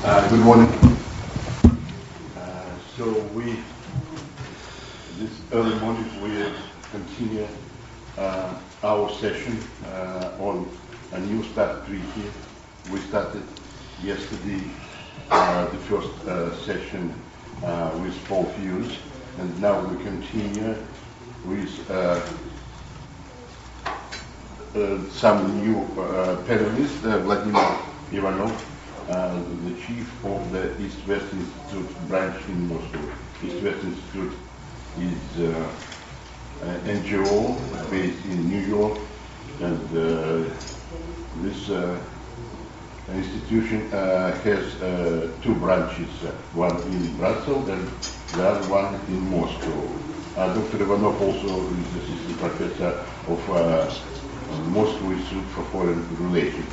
Good morning. This early morning, we continue our session on a new START treaty. We started yesterday the first session with 4 views, and now we continue with some new panelists. Vladimir Ivanov, the chief of the East-West Institute branch in Moscow. East-West Institute is an NGO based in New York, and this institution has 2 branches, one in Brussels and the other one in Moscow. Dr. Ivanov also is assistant professor of Moscow Institute for Foreign Relations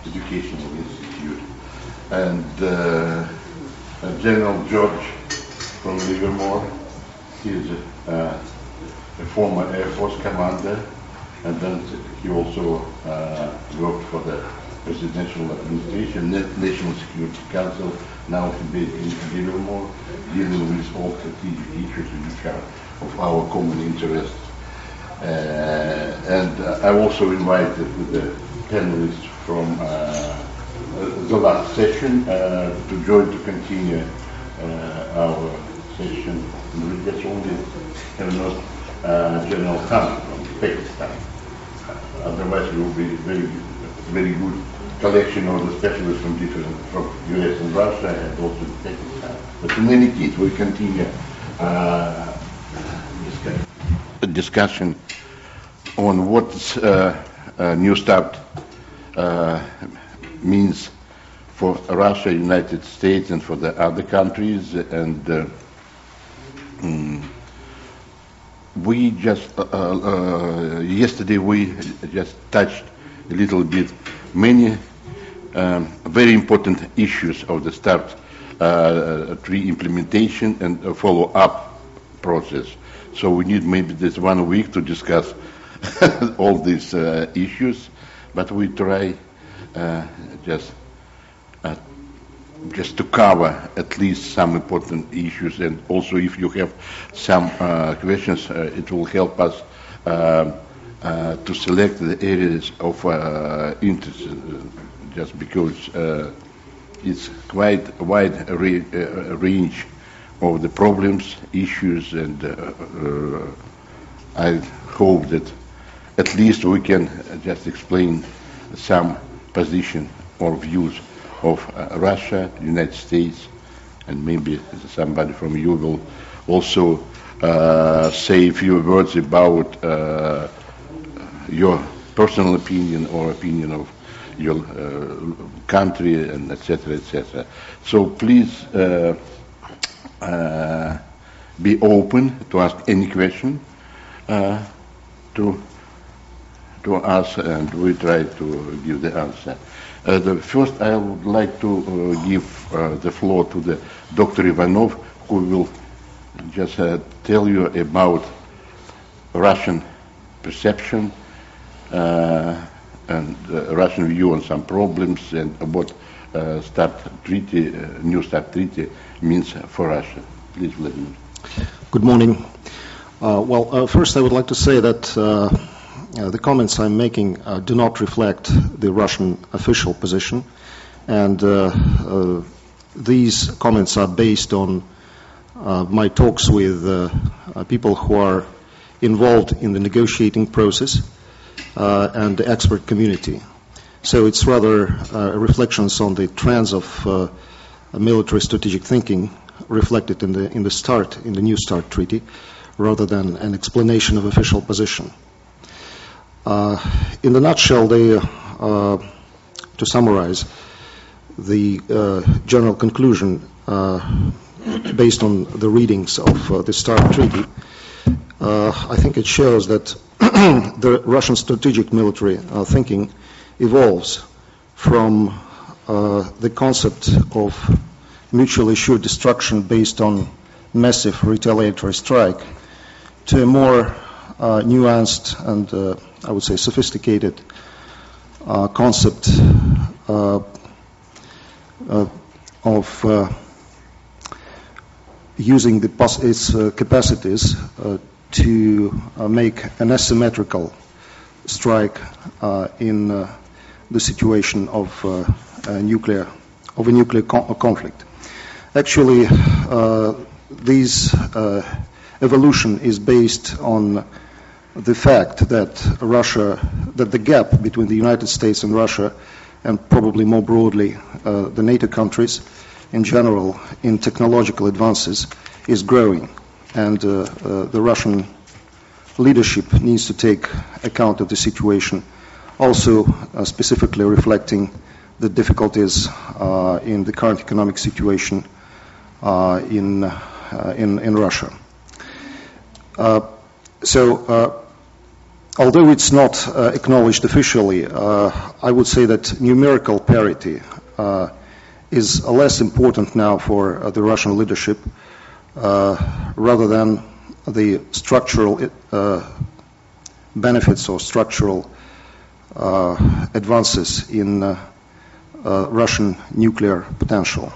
Educational Institute. And General George from Livermore, he is a former Air Force commander, and then he also worked for the Presidential Administration, National Security Council. Now he is in Livermore, dealing with all strategic issues which are of our common interest. And I also invited the panelists from the last session to join to continue our session. We just only have not General Khan from Pakistan. Otherwise, it will be very good collection of the specialists from US and Russia and also Pakistan. But in any case, we continue discussion on what New START means for Russia, United States, and for the other countries. And we just yesterday we just touched a little bit many very important issues of the START treaty implementation and follow-up process. So we need maybe this 1 week to discuss all these issues, but we try just to cover at least some important issues, and also if you have some questions, it will help us to select the areas of interest, just because it's quite a wide range of the problems, issues, and I hope that at least we can just explain some position or views of Russia, United States, and maybe somebody from you will also say a few words about your personal opinion or opinion of your country, and etc., etc. So please be open to ask any question to us, and we try to give the answer. First, I would like to give the floor to the Dr. Ivanov, who will just tell you about Russian perception and Russian view on some problems, and what New START treaty means for Russia. Please, Vladimir. Good morning. First I would like to say that the comments I'm making do not reflect the Russian official position, and these comments are based on my talks with people who are involved in the negotiating process and the expert community. So it's rather reflections on the trends of military strategic thinking reflected in the New START treaty, rather than an explanation of official position. In the nutshell, to summarize, the general conclusion based on the readings of the START treaty, I think it shows that the Russian strategic military thinking evolves from the concept of mutually assured destruction based on massive retaliatory strike to a more nuanced and I would say sophisticated concept of using its capacities to make an asymmetrical strike in the situation of a nuclear conflict. Actually, this evolution is based on the fact that the gap between the United States and Russia, and probably more broadly the NATO countries in general in technological advances, is growing, and the Russian leadership needs to take account of the situation, also specifically reflecting the difficulties in the current economic situation in Russia. Although it's not acknowledged officially, I would say that numerical parity is less important now for the Russian leadership rather than the structural benefits or structural advances in Russian nuclear potential.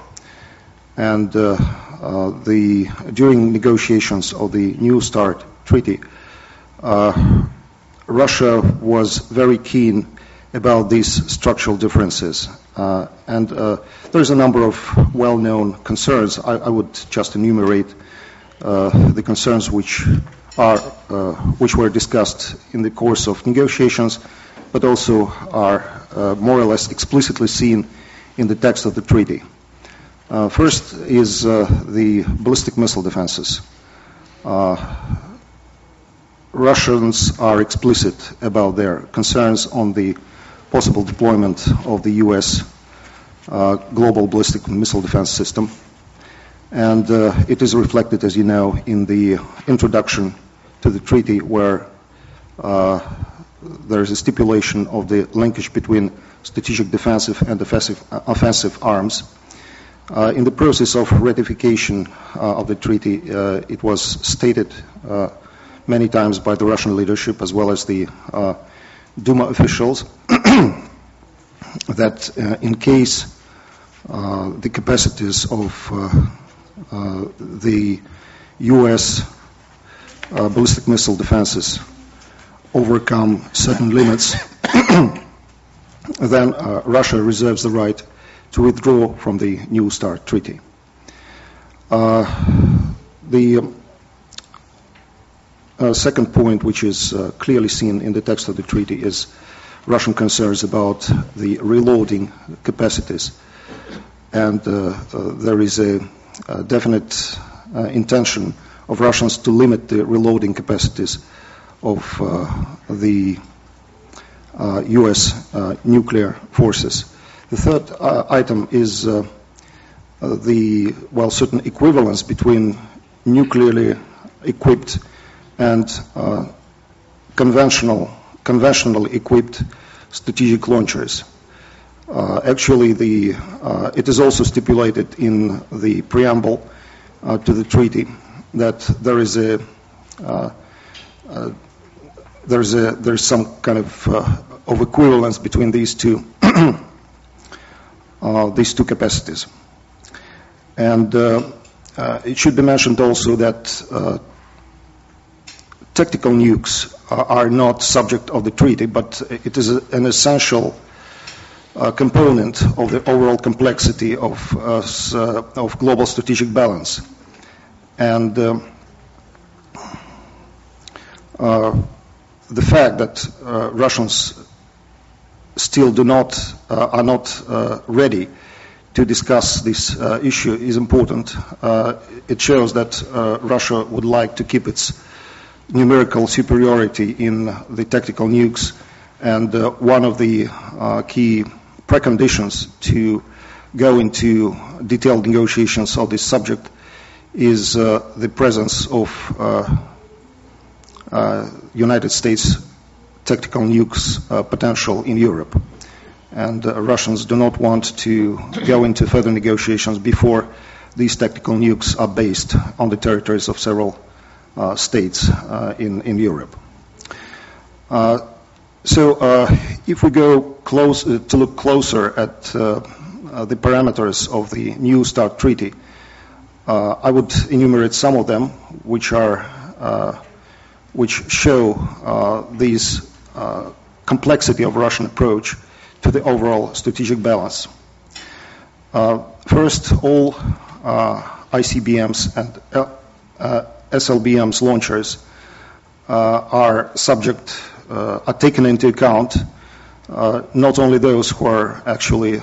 And during negotiations of the New START treaty, Russia was very keen about these structural differences. And there's a number of well-known concerns. I would just enumerate the concerns which were discussed in the course of negotiations, but also are more or less explicitly seen in the text of the treaty. First is the ballistic missile defenses. Russians are explicit about their concerns on the possible deployment of the U.S. global ballistic missile defense system. And it is reflected, as you know, in the introduction to the treaty, where there is a stipulation of the linkage between strategic defensive and offensive arms. In the process of ratification of the treaty, it was stated many times by the Russian leadership as well as the Duma officials that in case the capacities of the U.S. Ballistic missile defenses overcome certain limits, then Russia reserves the right to withdraw from the New START treaty. The second point, which is clearly seen in the text of the treaty, is Russian concerns about the reloading capacities. And there is a definite intention of Russians to limit the reloading capacities of the U.S. nuclear forces. The third item is certain equivalence between nuclearly equipped and conventionally equipped strategic launchers. Actually, it is also stipulated in the preamble to the treaty that there's some kind of equivalence between these two capacities. And it should be mentioned also that tactical nukes are not subject of the treaty, but it is an essential component of the overall complexity of global strategic balance. And the fact that Russians still are not ready to discuss this issue is important. It shows that Russia would like to keep its numerical superiority in the tactical nukes, and one of the key preconditions to go into detailed negotiations of this subject is the presence of United States tactical nukes potential in Europe. And Russians do not want to go into further negotiations before these tactical nukes are based on the territories of several states in Europe. So if we go to look closer at the parameters of the new START treaty, I would enumerate some of them, which show this complexity of Russian approach to the overall strategic balance. First, all ICBMs and SLBMs launchers are taken into account, not only those who are actually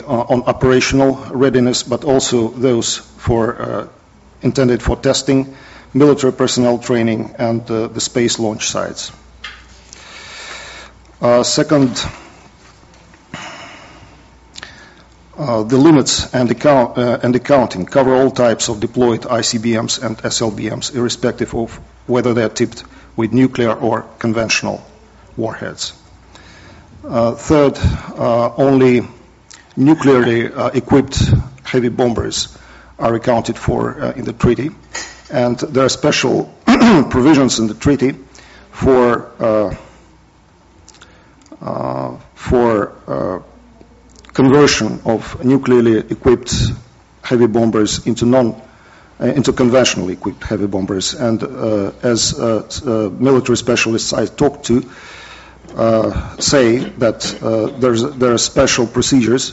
on operational readiness, but also those intended for testing, military personnel training, and the space launch sites. Second, the limits and the counting cover all types of deployed ICBMs and SLBMs, irrespective of whether they are tipped with nuclear or conventional warheads. Third, only nuclearly equipped heavy bombers are accounted for in the treaty, and there are special provisions in the treaty for conversion of nuclearly equipped heavy bombers into conventionally equipped heavy bombers. And as military specialists I talked to say that there are special procedures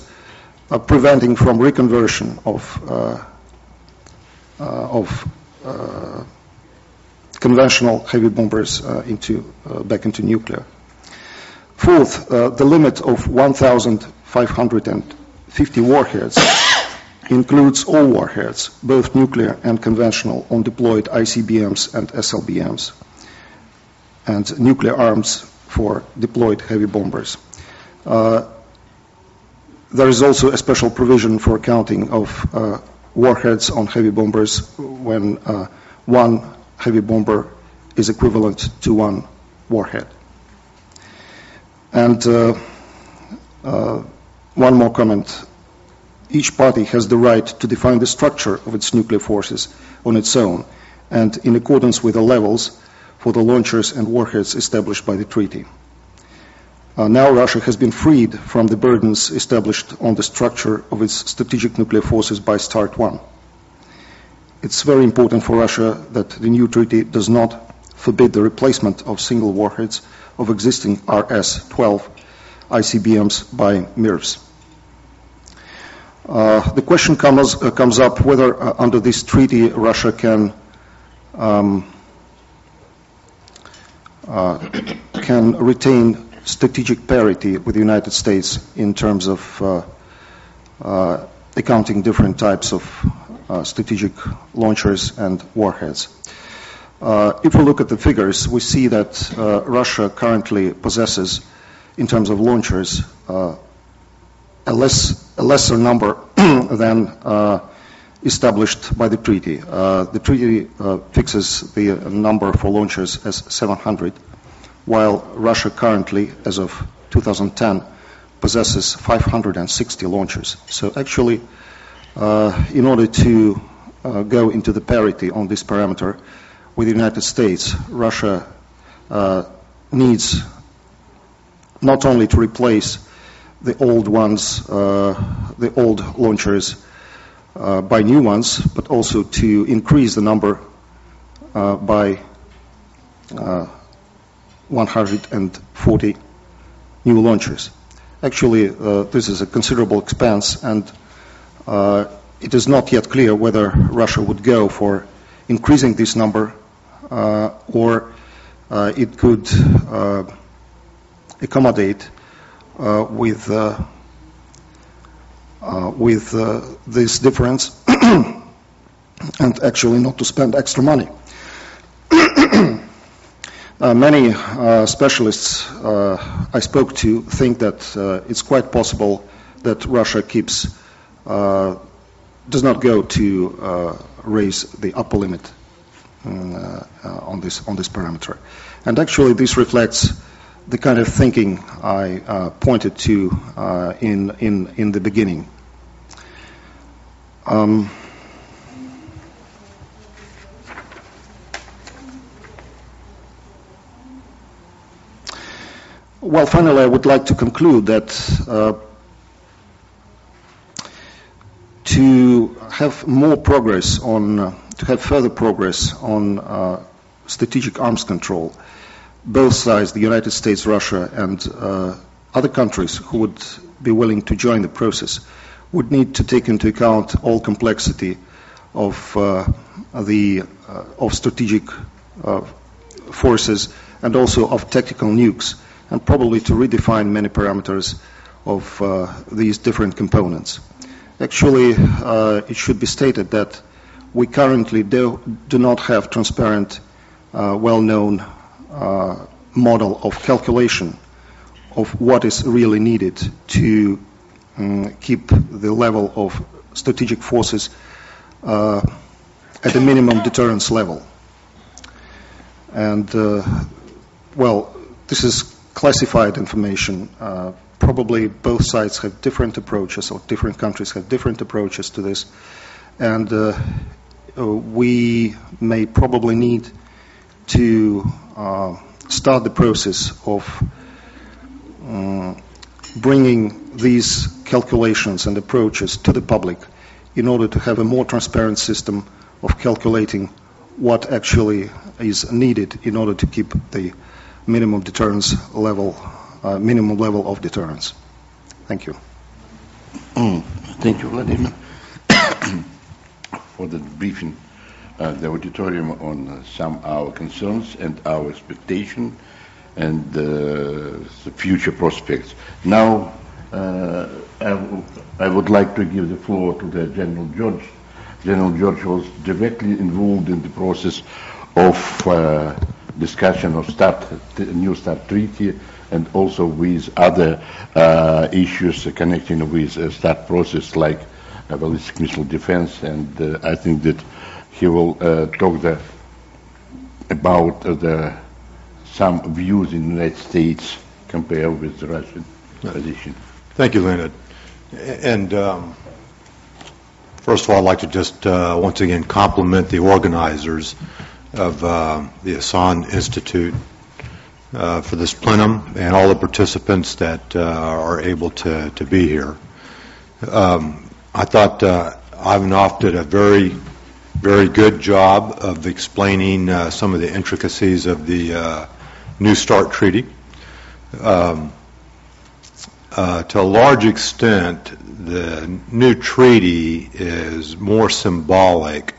preventing from reconversion of conventional heavy bombers back into nuclear. Fourth, the limit of 1,550 warheads includes all warheads, both nuclear and conventional, on deployed ICBMs and SLBMs, and nuclear arms for deployed heavy bombers. There is also a special provision for counting of warheads on heavy bombers when one heavy bomber is equivalent to one warhead. And one more comment. Each party has the right to define the structure of its nuclear forces on its own and in accordance with the levels for the launchers and warheads established by the treaty. Now Russia has been freed from the burdens established on the structure of its strategic nuclear forces by START 1. It's very important for Russia that the new treaty does not forbid the replacement of single warheads of existing RS-12 ICBMs by MIRVs. The question comes up whether under this treaty Russia can retain strategic parity with the United States in terms of accounting different types of strategic launchers and warheads. If we look at the figures, we see that Russia currently possesses, in terms of launchers, a lesser number than established by the treaty. The treaty fixes the number for launchers as 700, while Russia currently, as of 2010, possesses 560 launchers. So actually, in order to go into the parity on this parameter with the United States, Russia needs not only to replace the old ones, the old launchers, by new ones, but also to increase the number by 140 new launchers. Actually, this is a considerable expense, and it is not yet clear whether Russia would go for increasing this number or it could accommodate with this difference and actually not to spend extra money. Many specialists I spoke to think that it's quite possible that Russia does not go to raise the upper limit on this parameter. And actually this reflects the kind of thinking I pointed to in the beginning. Well, finally, I would like to conclude that to have more progress on, to have further progress on strategic arms control, both sides, the United States, Russia, and other countries who would be willing to join the process, would need to take into account all complexity of strategic forces and also of tactical nukes, and probably to redefine many parameters of these different components. Actually, it should be stated that we currently do not have transparent, well-known model of calculation of what is really needed to keep the level of strategic forces at a minimum deterrence level. And, well, this is classified information. Probably both sides have different approaches, or different countries have different approaches to this. And we may probably need to start the process of bringing these calculations and approaches to the public in order to have a more transparent system of calculating what actually is needed in order to keep the minimum deterrence level, minimum level of deterrence. Thank you. Thank you, Vladimir, for the briefing, the auditorium on some of our concerns and our expectation and the future prospects. Now, I would like to give the floor to the General Judge. General Judge was directly involved in the process of discussion of New START treaty, and also with other issues connecting with START process, like ballistic missile defense. And I think that he will talk about some views in the United States compared with the Russian position. Thank you, Leonid. And first of all, I'd like to just once again compliment the organizers of the Asan Institute for this plenum and all the participants that are able to be here. I thought Ivanov did a very, very good job of explaining some of the intricacies of the New START treaty. To a large extent, the new treaty is more symbolic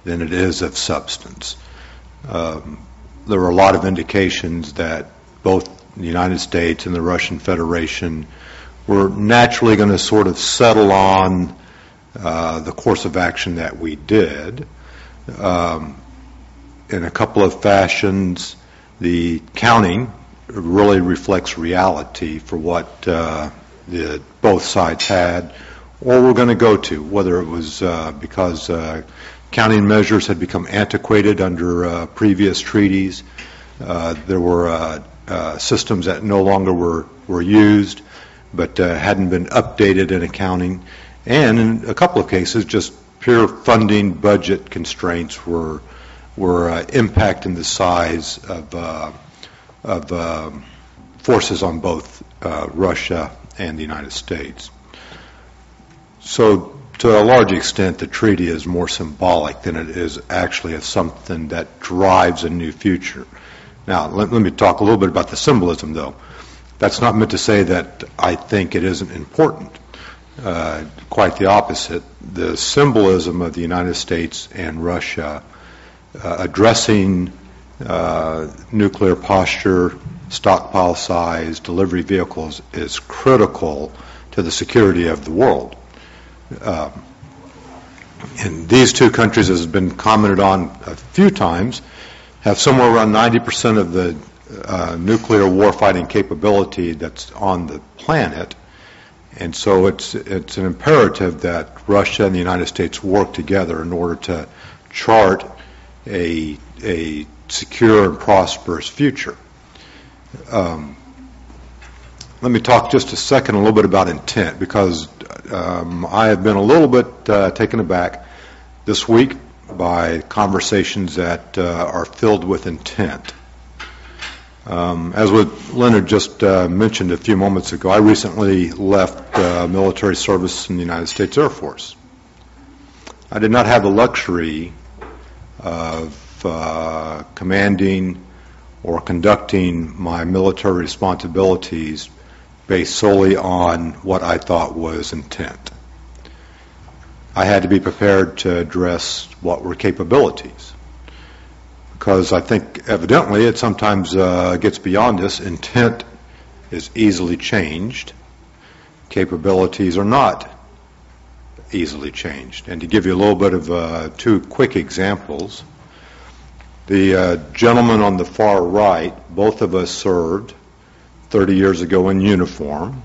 than it is of substance. There were a lot of indications that both the United States and the Russian Federation were naturally going to sort of settle on the course of action that we did. In a couple of fashions, the counting really reflects reality for what both sides had or were going to go to, whether it was because counting measures had become antiquated under previous treaties. There were systems that no longer were used but hadn't been updated in accounting. And in a couple of cases, just pure funding budget constraints were impacting the size of forces on both Russia and the United States. So to a large extent, the treaty is more symbolic than it is actually of something that drives a new future. Now, let me talk a little bit about the symbolism, though. That's not meant to say that I think it isn't important. Quite the opposite. The symbolism of the United States and Russia addressing nuclear posture, stockpile size, delivery vehicles is critical to the security of the world. And these two countries, as has been commented on a few times, have somewhere around 90% of the nuclear warfighting capability that's on the planet. And so it's an imperative that Russia and the United States work together in order to chart a secure and prosperous future. Let me talk just a second a little bit about intent, because I have been a little bit taken aback this week by conversations that are filled with intent. As what Leonard just mentioned a few moments ago, I recently left military service in the United States Air Force. I did not have the luxury of commanding or conducting my military responsibilities based solely on what I thought was intent. I had to be prepared to address what were capabilities, because I think evidently it sometimes gets beyond this. Intent is easily changed. Capabilities are not easily changed. And to give you a little bit of two quick examples, the gentleman on the far right, both of us served 30 years ago in uniform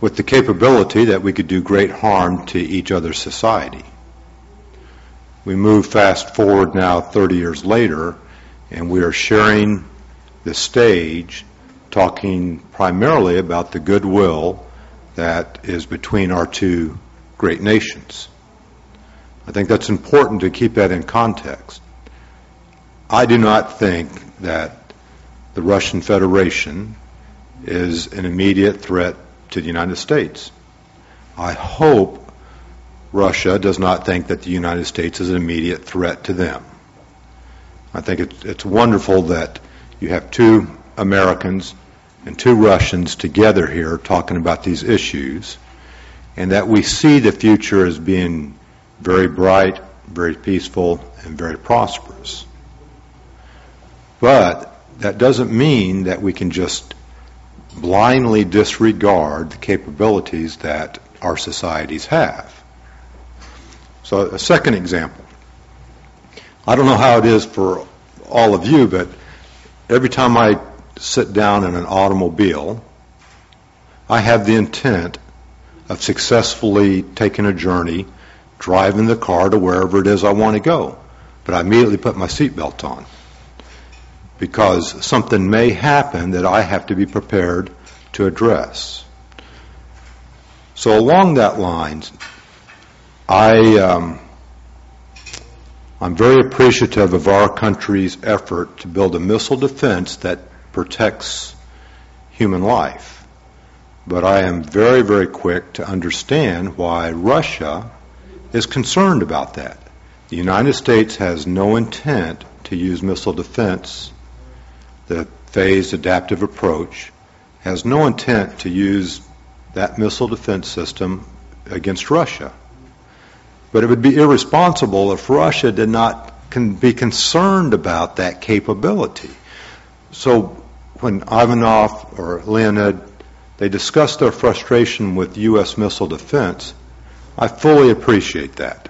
with the capability that we could do great harm to each other's society. We move fast forward now 30 years later, and we are sharing the stage talking primarily about the goodwill that is between our two great nations. I think that's important to keep that in context. I do not think that the Russian Federation is an immediate threat to the United States. I hope Russia does not think that the United States is an immediate threat to them. I think it's wonderful that you have two Americans and two Russians together here talking about these issues, and that we see the future as being very bright, very peaceful, and very prosperous. But that doesn't mean that we can just blindly disregard the capabilities that our societies have. So a second example. I don't know how it is for all of you, but every time I sit down in an automobile, I have the intent of successfully taking a journey, driving the car to wherever it is I want to go. But I immediately put my seatbelt on, because something may happen that I have to be prepared to address. So along that lines, I'm very appreciative of our country's effort to build a missile defense that protects human life. But I am very, very quick to understand why Russia is concerned about that. The United States has no intent to use missile defense. The phased adaptive approach has no intent to use that missile defense system against Russia. But it would be irresponsible if Russia did not be concerned about that capability. So when Ivanov or Leonid, they discussed their frustration with U.S. missile defense, I fully appreciate that.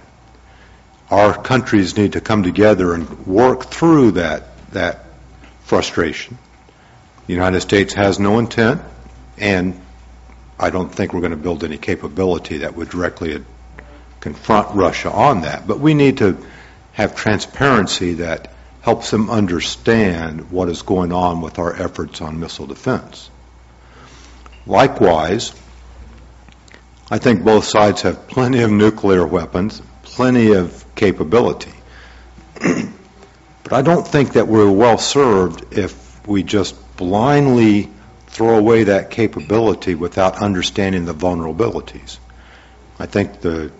Our countries need to come together and work through that frustration. The United States has no intent, and I don't think we're going to build any capability that would directly confront Russia on that. But we need to have transparency that helps them understand what is going on with our efforts on missile defense. Likewise, I think both sides have plenty of nuclear weapons, plenty of capability. But I don't think that we're well served if we just blindly throw away that capability without understanding the vulnerabilities. I think the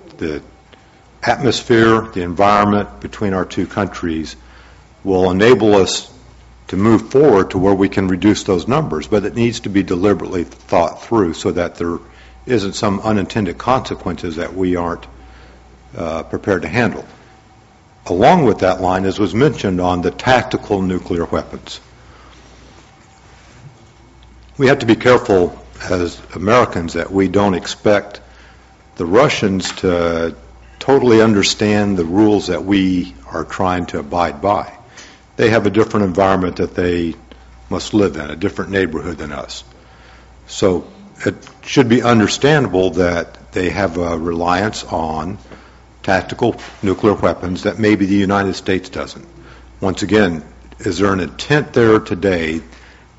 atmosphere, the environment between our two countries will enable us to move forward to where we can reduce those numbers, but it needs to be deliberately thought through so that there isn't some unintended consequences that we aren't prepared to handle. Along with that line, as was mentioned on the tactical nuclear weapons, we have to be careful as Americans that we don't expect the Russians to totally understand the rules that we are trying to abide by. They have a different environment that they must live in, a different neighborhood than us. So it should be understandable that they have a reliance on tactical nuclear weapons that maybe the United States doesn't. Once again, is there an intent there today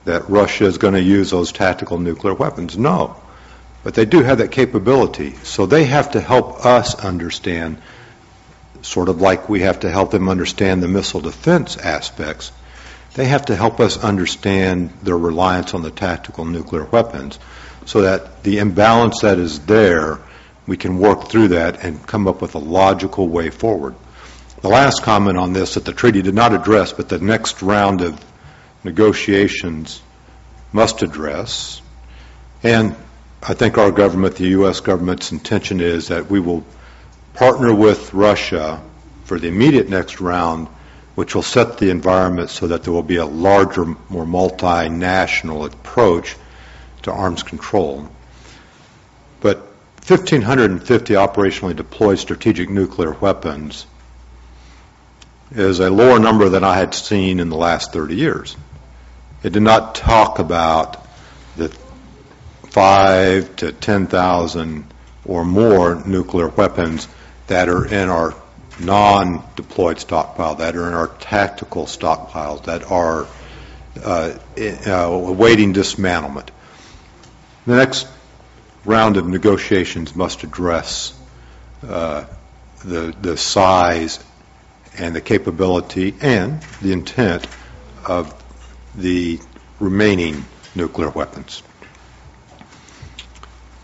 that Russia is going to use those tactical nuclear weapons? No. But they do have that capability. So they have to help us understand, sort of like we have to help them understand the missile defense aspects, they have to help us understand their reliance on the tactical nuclear weapons so that the imbalance that is there, we can work through that and come up with a logical way forward. The last comment on this that the treaty did not address, but the next round of negotiations must address, and I think our government, the U.S. government's intention is that we will partner with Russia for the immediate next round, which will set the environment so that there will be a larger, more multinational approach to arms control. But 1,550 operationally deployed strategic nuclear weapons is a lower number than I had seen in the last 30 years. It did not talk about the 5 to 10,000 or more nuclear weapons that are in our non-deployed stockpile, that are in our tactical stockpiles, that are awaiting dismantlement. The next round of negotiations must address the size and the capability and the intent of the remaining nuclear weapons.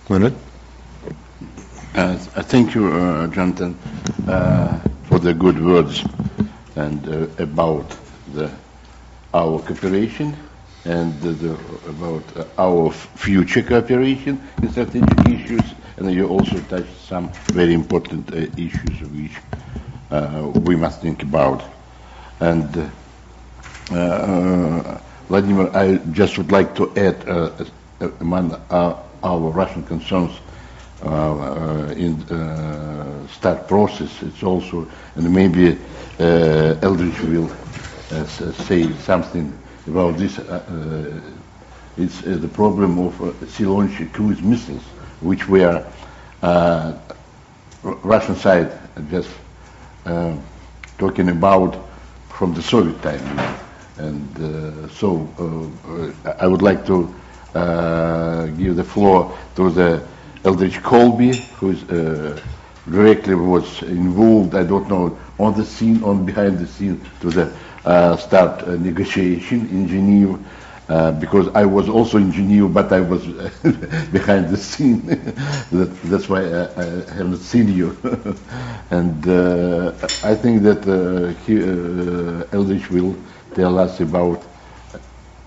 Leonard? Thank you, Jonathan, for the good words and about our cooperation and about our future cooperation in strategic issues. And you also touched some very important issues which we must think about. And Vladimir, I just would like to add among our Russian concerns in start process. It's also, and maybe Eldridge will say something about this. It's the problem of sea-launched cruise missiles, which were Russian side just talking about from the Soviet time. And so I would like to give the floor to the Eldridge Colby, who is directly was involved, I don't know, on the scene, on behind the scene, to the start negotiation in Geneva, because I was also in Geneva, but I was behind the scene. That's why I haven't seen you. And I think that Eldridge will tell us about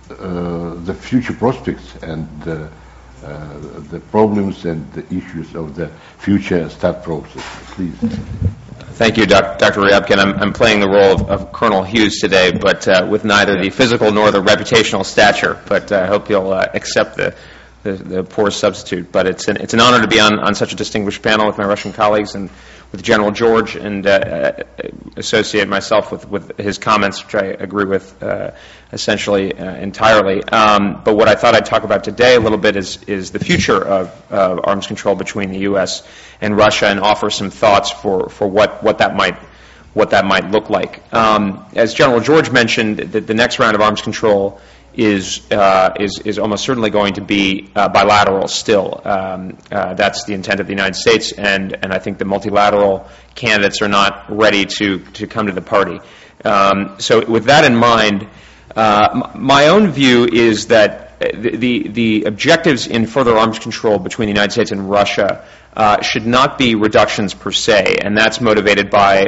the future prospects and the problems and the issues of the future start process. Please. Thank you, Dr. Ryabkin. I'm playing the role of Colonel Hughes today, but with neither the physical nor the reputational stature. But I hope you'll accept the poor substitute. But it's an honor to be on such a distinguished panel with my Russian colleagues and with General George, and associate myself with his comments, which I agree with essentially entirely. But what I thought I'd talk about today a little bit is the future of arms control between the U.S. and Russia, and offer some thoughts for what that might look like. As General George mentioned, the next round of arms control is almost certainly going to be bilateral still. That's the intent of the United States, and I think the multilateral candidates are not ready to come to the party. So with that in mind, my own view is that the objectives in further arms control between the United States and Russia should not be reductions per se, and that's motivated by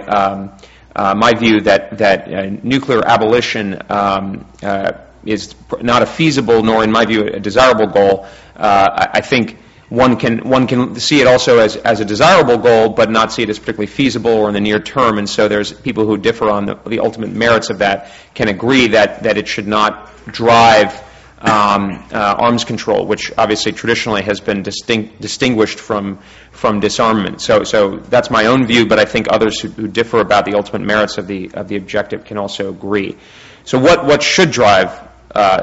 my view that nuclear abolition is not a feasible, nor in my view a desirable goal. I think one can see it also as a desirable goal, but not see it as particularly feasible or in the near term. And so there's people who differ on the ultimate merits of that, can agree that it should not drive arms control, which obviously traditionally has been distinguished from disarmament. So that's my own view, but I think others who differ about the ultimate merits of the objective can also agree. So what should drive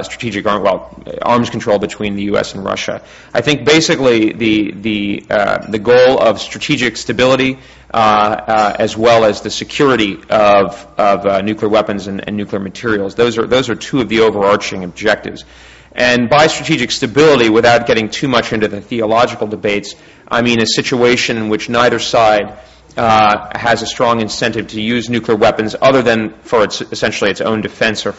strategic arms control between the U.S. and Russia? I think basically the goal of strategic stability as well as the security of nuclear weapons and nuclear materials. Those are two of the overarching objectives. And by strategic stability, without getting too much into the theological debates, I mean a situation in which neither side has a strong incentive to use nuclear weapons other than for essentially its own defense or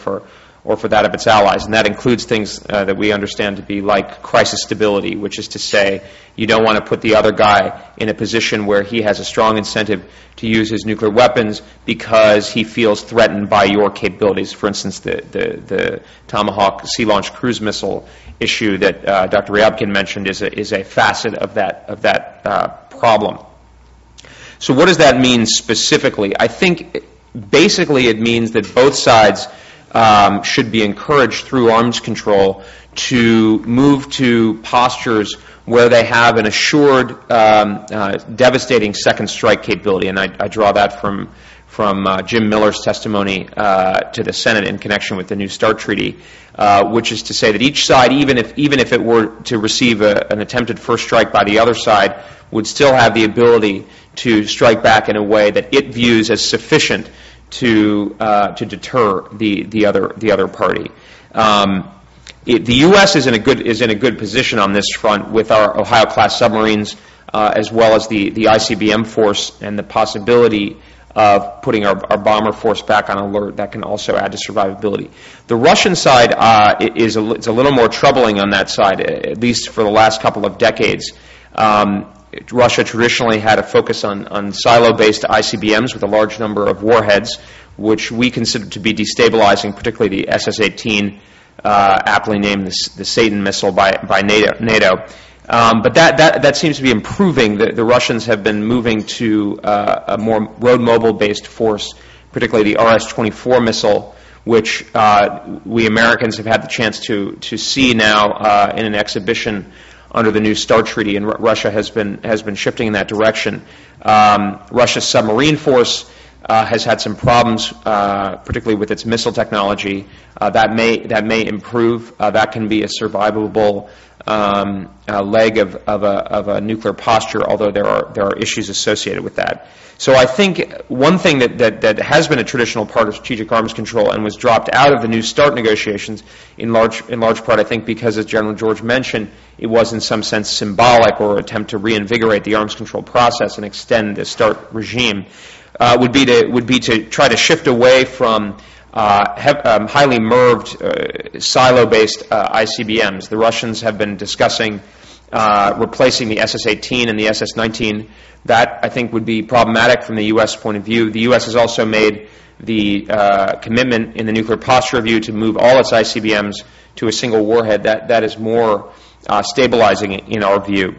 or for that of its allies. And that includes things that we understand to be like crisis stability, which is to say you don't want to put the other guy in a position where he has a strong incentive to use his nuclear weapons because he feels threatened by your capabilities. For instance, the Tomahawk sea-launched cruise missile issue that Dr. Ryabkin mentioned is a facet of that problem. So what does that mean specifically? I think basically it means that both sides should be encouraged through arms control to move to postures where they have an assured, devastating second strike capability. And I draw that from Jim Miller's testimony to the Senate in connection with the New START Treaty, which is to say that each side, even if it were to receive an attempted first strike by the other side, would still have the ability to strike back in a way that it views as sufficient to deter the other party. The U.S. is in a good position on this front with our Ohio-class submarines, as well as the ICBM force and the possibility of putting our bomber force back on alert. That can also add to survivability. The Russian side is a little more troubling on that side, at least for the last couple of decades. Russia traditionally had a focus on silo-based ICBMs with a large number of warheads, which we consider to be destabilizing, particularly the SS-18, aptly named the Satan missile by NATO. But that seems to be improving. The Russians have been moving to a more road-mobile-based force, particularly the RS-24 missile, which we Americans have had the chance to see now in an exhibition under the New START Treaty, and Russia has been shifting in that direction. Russia's submarine force has had some problems, particularly with its missile technology. That may improve. That can be a survivable leg of a nuclear posture, although there are issues associated with that. So I think one thing that has been a traditional part of strategic arms control and was dropped out of the New START negotiations in large part, I think, because, as General George mentioned, it was in some sense symbolic or attempt to reinvigorate the arms control process and extend the START regime, would be to try to shift away from highly MIRVed, silo-based ICBMs. The Russians have been discussing replacing the SS-18 and the SS-19. That, I think, would be problematic from the U.S. point of view. The U.S. has also made the commitment in the nuclear posture review to move all its ICBMs to a single warhead. That is more stabilizing in our view.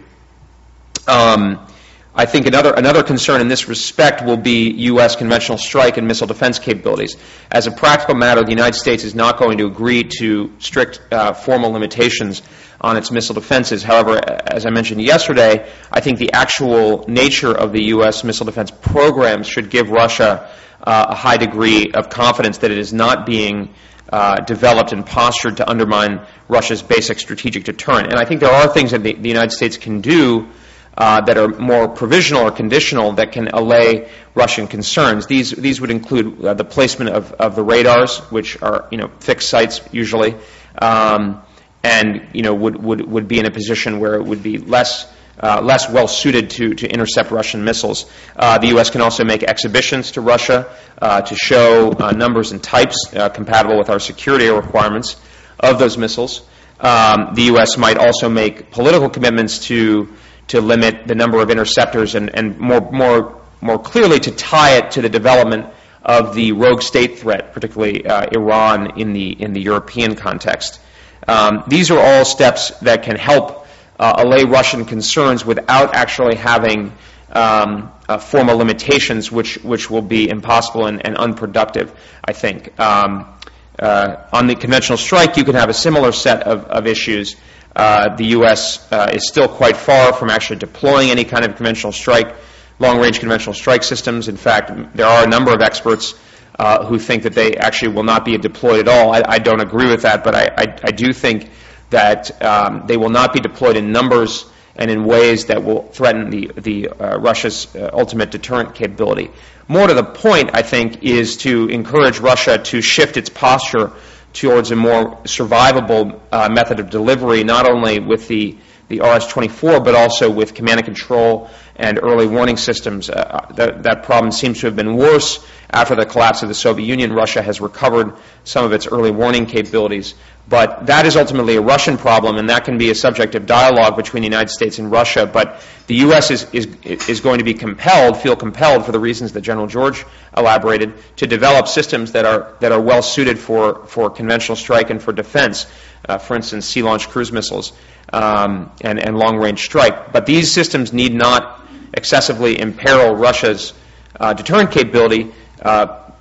I think another concern in this respect will be U.S. conventional strike and missile defense capabilities. As a practical matter, the United States is not going to agree to strict formal limitations on its missile defenses. However, as I mentioned yesterday, I think the actual nature of the U.S. missile defense programs should give Russia a high degree of confidence that it is not being developed and postured to undermine Russia's basic strategic deterrent. And I think there are things that the United States can do that are more provisional or conditional that can allay Russian concerns. These would include the placement of the radars, which are fixed sites usually, and would be in a position where it would be less well suited to intercept Russian missiles. The U.S. can also make exhibitions to Russia to show numbers and types compatible with our security requirements of those missiles. The U.S. might also make political commitments to limit the number of interceptors and more clearly to tie it to the development of the rogue state threat, particularly Iran in the European context. These are all steps that can help allay Russian concerns without actually having formal limitations, which will be impossible and unproductive, I think. On the conventional strike, you can have a similar set of issues. The U.S. Is still quite far from actually deploying any kind of conventional strike, long-range conventional strike systems. In fact, there are a number of experts who think that they actually will not be deployed at all. I don't agree with that, but I do think that they will not be deployed in numbers and in ways that will threaten the Russia's ultimate deterrent capability. More to the point, I think, is to encourage Russia to shift its posture towards a more survivable method of delivery, not only with the RS-24, but also with command and control and early warning systems. That problem seems to have been worse After the collapse of the Soviet Union, Russia has recovered some of its early warning capabilities. But that is ultimately a Russian problem, and that can be a subject of dialogue between the United States and Russia. But the U.S. is going to be feel compelled, for the reasons that General George elaborated, to develop systems that are well suited for conventional strike and for defense. For instance, sea-launched cruise missiles and long-range strike. But these systems need not excessively imperil Russia's deterrent capability.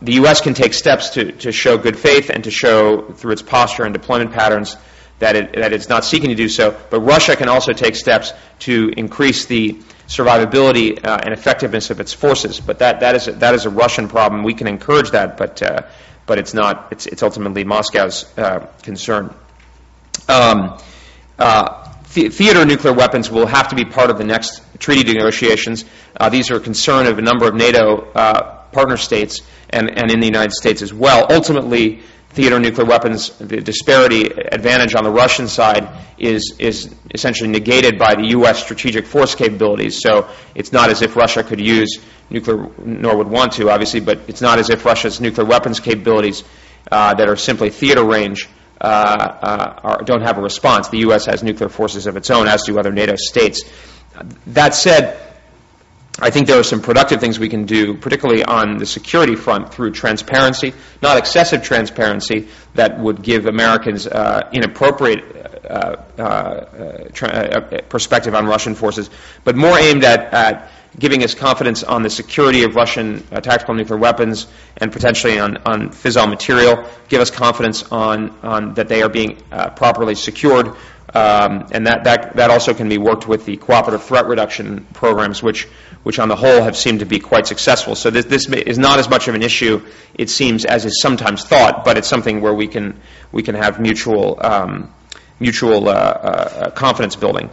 The U.S. can take steps to show good faith and to show through its posture and deployment patterns that it's not seeking to do so. But Russia can also take steps to increase the survivability and effectiveness of its forces. But that is a Russian problem. We can encourage that, but it's not. It's ultimately Moscow's concern. Theater nuclear weapons will have to be part of the next treaty negotiations. These are a concern of a number of NATO partner states and in the United States as well. Ultimately, theater nuclear weapons, the disparity advantage on the Russian side is essentially negated by the U.S. strategic force capabilities. So it's not as if Russia could use nuclear, nor would want to, obviously, but it's not as if Russia's nuclear weapons capabilities that are simply theater range don't have a response. The U.S. has nuclear forces of its own, as do other NATO states. That said, I think there are some productive things we can do, particularly on the security front, through transparency, not excessive transparency that would give Americans inappropriate perspective on Russian forces, but more aimed at giving us confidence on the security of Russian tactical nuclear weapons and potentially on fissile material, give us confidence on that they are being properly secured, and that also can be worked with the cooperative threat reduction programs, which on the whole have seemed to be quite successful. So this is not as much of an issue, it seems, as is sometimes thought, but it's something where we can have mutual confidence building.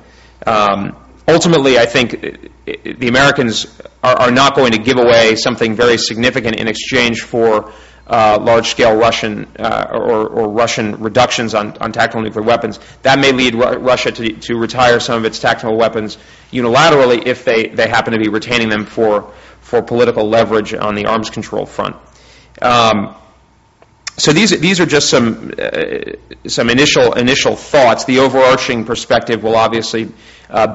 Ultimately, I think the Americans are not going to give away something very significant in exchange for large-scale Russian or Russian reductions on tactical nuclear weapons. That may lead Russia to retire some of its tactical weapons unilaterally if they happen to be retaining them for political leverage on the arms control front. So these are just some initial thoughts. The overarching perspective will obviously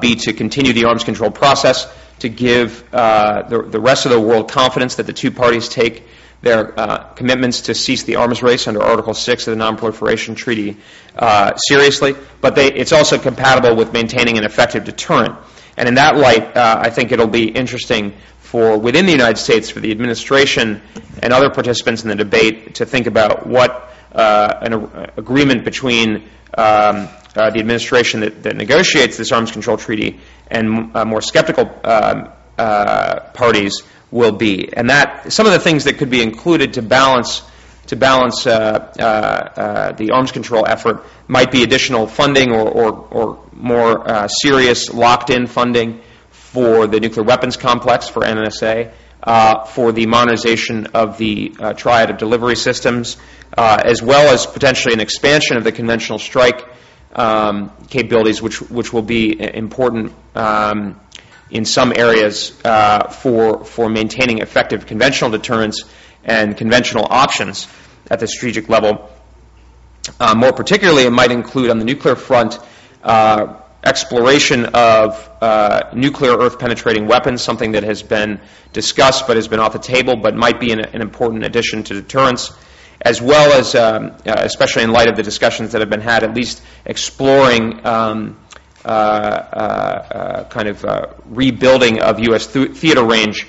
be to continue the arms control process, to give the rest of the world confidence that the two parties take their commitments to cease the arms race under Article 6 of the Non-Proliferation Treaty seriously, but it's also compatible with maintaining an effective deterrent. And in that light, I think it'll be interesting within the United States, for the administration and other participants in the debate to think about what an agreement between the administration that negotiates this arms control treaty and more skeptical parties will be. And that some of the things that could be included to balance the arms control effort might be additional funding or more serious locked-in funding for the nuclear weapons complex, for NNSA, for the modernization of the triad of delivery systems, as well as potentially an expansion of the conventional strike capabilities, which will be important in some areas for maintaining effective conventional deterrence and conventional options at the strategic level. More particularly, it might include on the nuclear front exploration of nuclear earth-penetrating weapons, something that has been discussed but has been off the table, but might be an important addition to deterrence, as well as, especially in light of the discussions that have been had, at least exploring rebuilding of U.S. theater range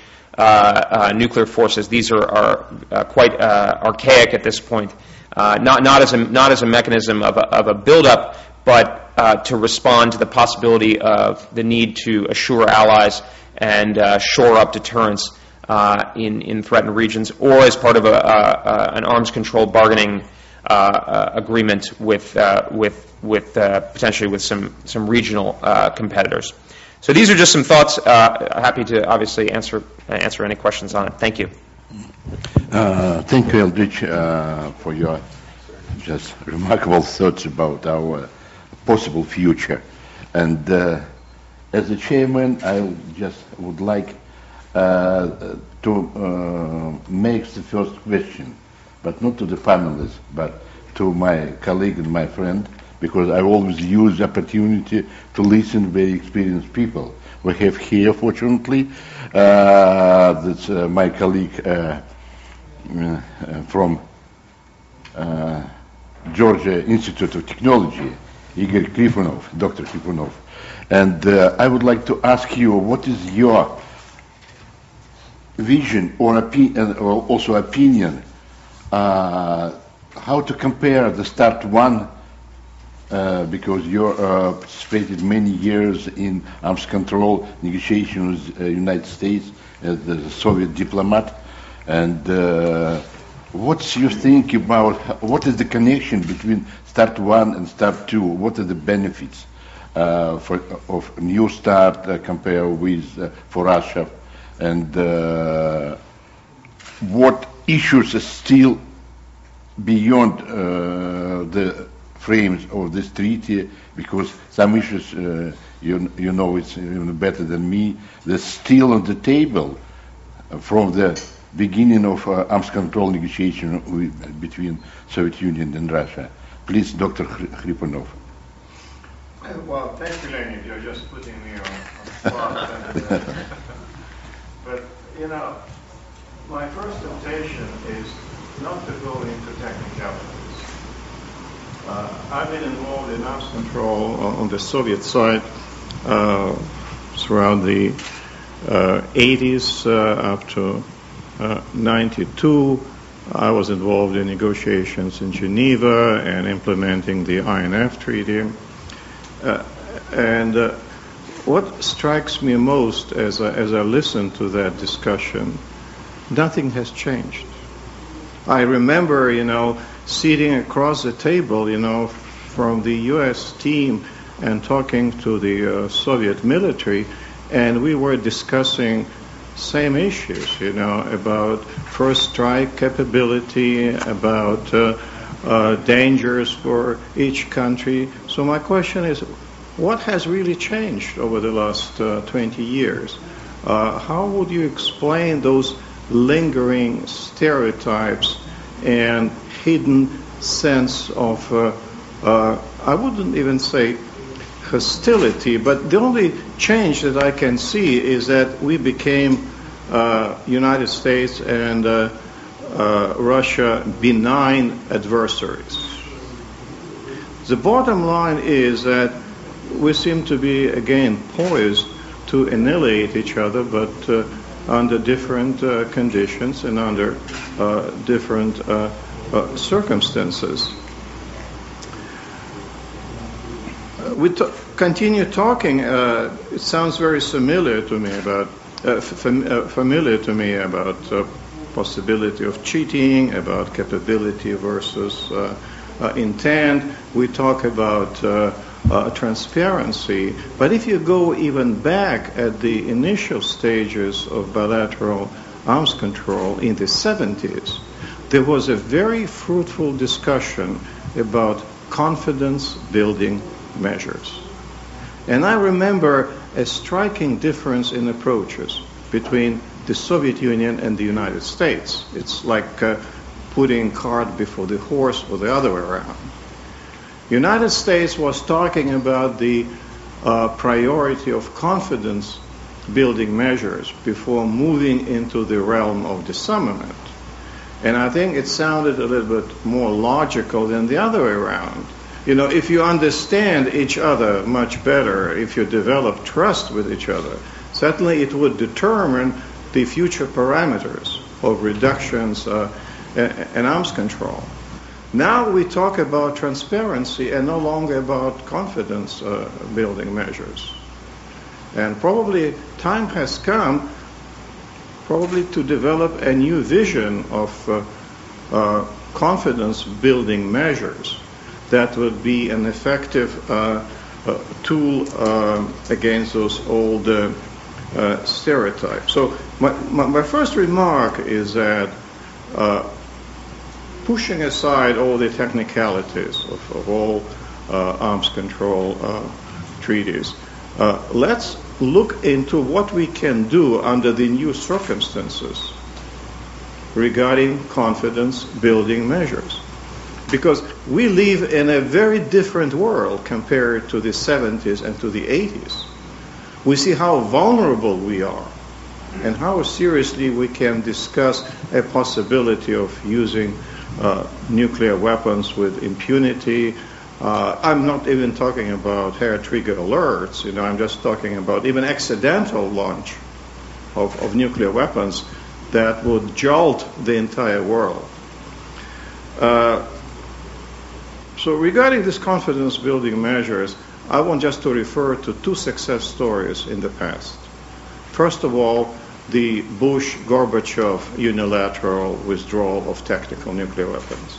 nuclear forces. These are quite archaic at this point, not as a mechanism of a buildup, but to respond to the possibility of the need to assure allies and shore up deterrence in threatened regions, or as part of an arms control bargaining agreement with potentially with some regional competitors. So these are just some thoughts. Happy to obviously answer any questions on it. Thank you. Thank you, Eldridge, for your just remarkable thoughts about our possible future. And as a chairman, I just would like to make the first question, but not to the panelists, but to my colleague and my friend, because I always use the opportunity to listen to very experienced people. We have here, fortunately, that's my colleague from Georgia Institute of Technology, Igor Krifonov, Dr. Krifonov. And I would like to ask you, what is your vision or also opinion how to compare the START 1, because you participated many years in arms control negotiations with the United States as the Soviet diplomat, and what's your think about what is the connection between START 1 and START 2? What are the benefits of New START compared with for Russia, and what issues are still beyond the frames of this treaty, because some issues, you know it's even better than me, they're still on the table from the beginning of arms control negotiation between Soviet Union and Russia. Please, Dr. Khripunov. Well, thank you, Leonid. You're just putting me on spot. But, you know, my first temptation is not to go into technicalities. I've been involved in arms control on the Soviet side throughout the 80s up to 92. I was involved in negotiations in Geneva and implementing the INF Treaty. And what strikes me most as I listen to that discussion, nothing has changed. I remember, sitting across the table, from the U.S. team and talking to the Soviet military, and we were discussing same issues, about first strike capability, about dangers for each country. So my question is, what has really changed over the last 20 years? How would you explain those lingering stereotypes and hidden sense of, I wouldn't even say hostility, but the only change that I can see is that we became United States and Russia benign adversaries. The bottom line is that we seem to be again poised to annihilate each other, but under different conditions and under different circumstances. We continue talking. It sounds very familiar to me about possibility of cheating, about capability versus intent. We talk about transparency. But if you go even back at the initial stages of bilateral arms control in the 70s, there was a very fruitful discussion about confidence-building measures. And I remember a striking difference in approaches between the Soviet Union and the United States. It's like putting cart before the horse or the other way around. The United States was talking about the priority of confidence-building measures before moving into the realm of disarmament. And I think it sounded a little bit more logical than the other way around. If you understand each other much better, if you develop trust with each other, certainly it would determine the future parameters of reductions and arms control. Now we talk about transparency and no longer about confidence building measures. And probably time has come to develop a new vision of confidence building measures that would be an effective tool against those old stereotypes. So my first remark is that pushing aside all the technicalities of all arms control treaties, let's look into what we can do under the new circumstances regarding confidence-building measures. Because we live in a very different world compared to the 70s and to the 80s. We see how vulnerable we are and how seriously we can discuss a possibility of using nuclear weapons with impunity. I'm not even talking about hair-trigger alerts, I'm just talking about even accidental launch of nuclear weapons that would jolt the entire world. So regarding these confidence-building measures, I want just to refer to two success stories in the past. First of all, the Bush-Gorbachev unilateral withdrawal of tactical nuclear weapons.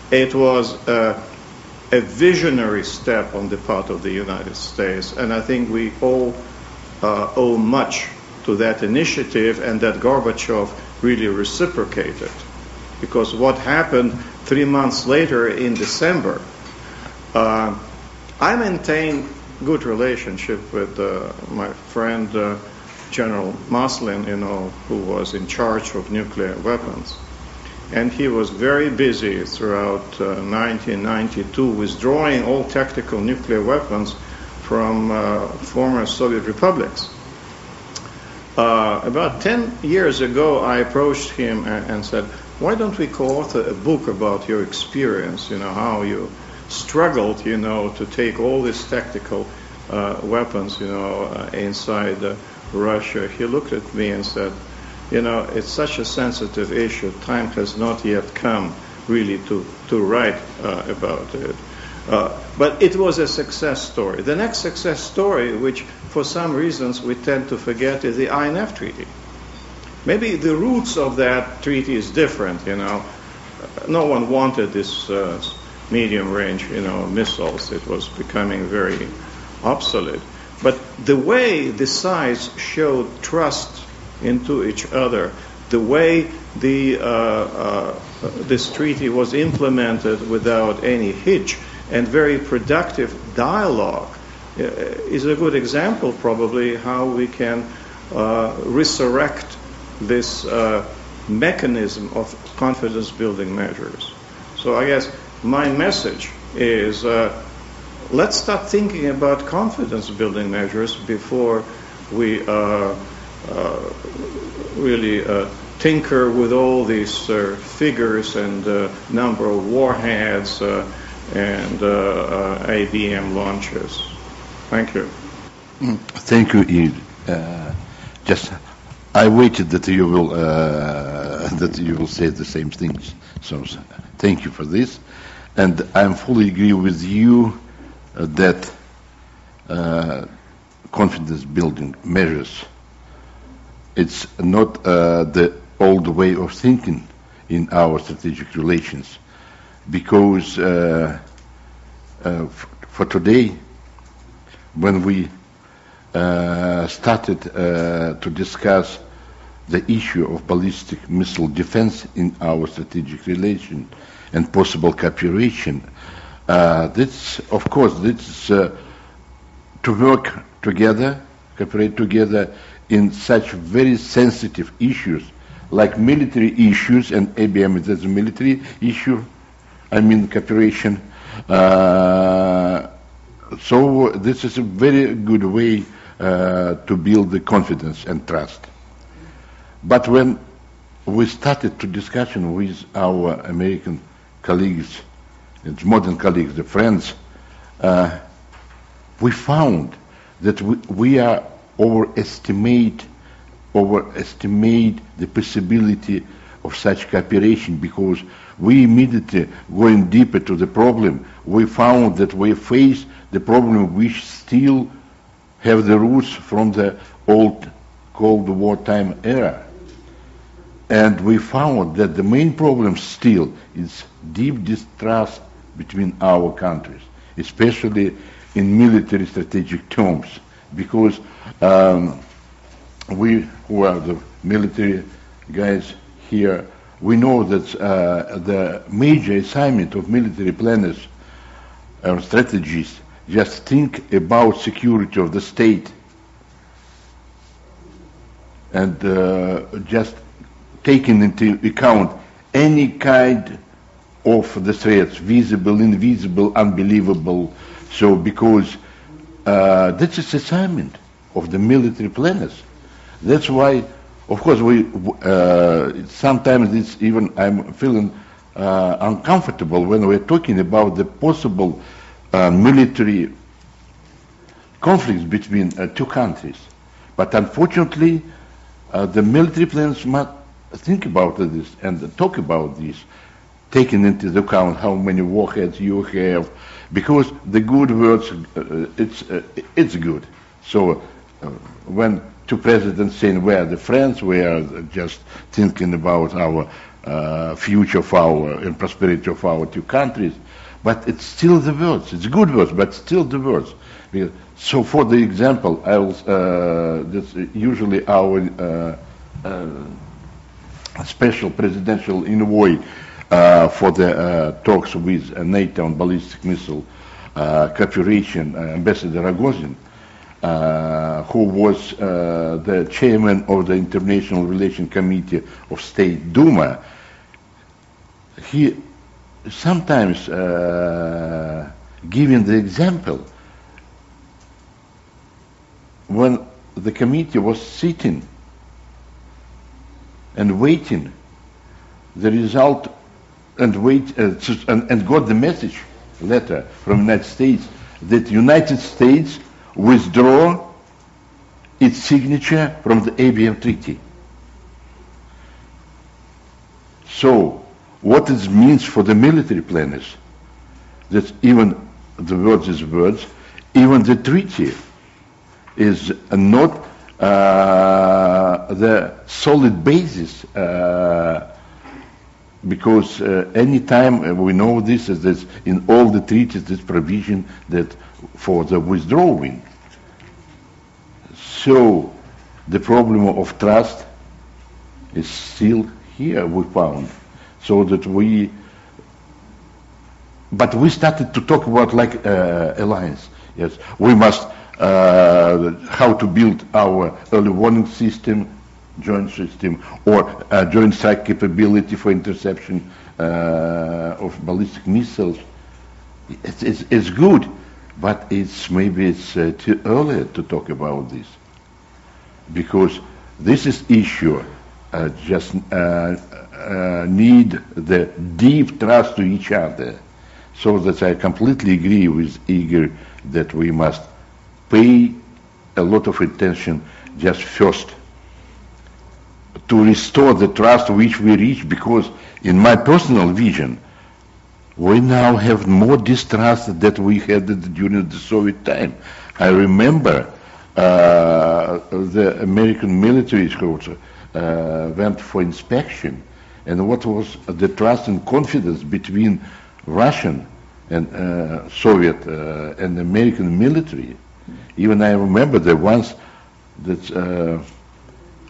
It was a visionary step on the part of the United States, and I think we all owe much to that initiative, and that Gorbachev really reciprocated. Because what happened 3 months later in December, I maintain good relationship with my friend General Maslin, who was in charge of nuclear weapons. And he was very busy throughout 1992 withdrawing all tactical nuclear weapons from former Soviet republics. About 10 years ago, I approached him and said, why don't we co-author a book about your experience, how you struggled, to take all these tactical weapons, inside Russia. He looked at me and said, it's such a sensitive issue. Time has not yet come really to write about it. But it was a success story. The next success story, which for some reasons we tend to forget, is the INF Treaty. Maybe the roots of that treaty is different, No one wanted this medium-range, missiles. It was becoming very obsolete. But the way the sides showed trust into each other, the way this treaty was implemented without any hitch, and very productive dialogue, is a good example, probably, how we can resurrect this mechanism of confidence-building measures. So I guess my message is let's start thinking about confidence-building measures before we really tinker with all these figures and number of warheads and ABM launches. Thank you. Thank you, Ed. I waited that you will say the same things. So thank you for this, and I fully agree with you that confidence-building measures, it's not the old way of thinking in our strategic relations, because for today, when we started to discuss the issue of ballistic missile defense in our strategic relation and possible cooperation, this is to work together, cooperate together in such very sensitive issues like military issues, and ABM is a military issue, cooperation. So this is a very good way to build the confidence and trust. But when we started to discussion with our American colleagues, and modern colleagues, the friends, we found that we are overestimate the possibility of such cooperation, because we immediately going deeper to the problem, we found that we face the problem which still have the roots from the old Cold War time era. And we found that the main problem still is deep distrust between our countries, especially in military strategic terms, because we who are the military guys here, we know that the major assignment of military planners or strategists just think about security of the state and just taking into account any kind of the threats, visible, invisible, unbelievable. So because that's a assignment of the military planners. That's why, of course, we sometimes it's even I'm feeling uncomfortable when we're talking about the possible military conflicts between two countries. But unfortunately, the military planners must think about this and talk about this, taking into account how many warheads you have, because the good words, it's good. So when two presidents saying we are the friends, we are just thinking about our future of our and prosperity of our two countries, but it's still the words. It's good words, but still the words. Because, so for the example, I will, that's usually our special presidential envoy for the talks with NATO on ballistic missile cooperation, Ambassador Rogozin, who was the chairman of the International Relations Committee of State Duma. He sometimes giving the example when the committee was sitting and waiting the result and and got the message letter from the United States that United States withdraw its signature from the ABM Treaty. So what it means for the military planners, that even the words is words, even the treaty is not the solid basis, because any time we know this is that in all the treaties this provision that for the withdrawing. So the problem of trust is still here, we found. So that but we started to talk about like alliance. Yes, we must how to build our early warning system, joint system, or joint strike capability for interception of ballistic missiles. It's good, but maybe it's too early to talk about this, because this is issue just need the deep trust to each other. So that I completely agree with Igor that we must pay a lot of attention just first to restore the trust which we reach, because in my personal vision, we now have more distrust that we had during the Soviet time. I remember the American military went for inspection, and what was the trust and confidence between Russian and Soviet and American military. Even I remember the once that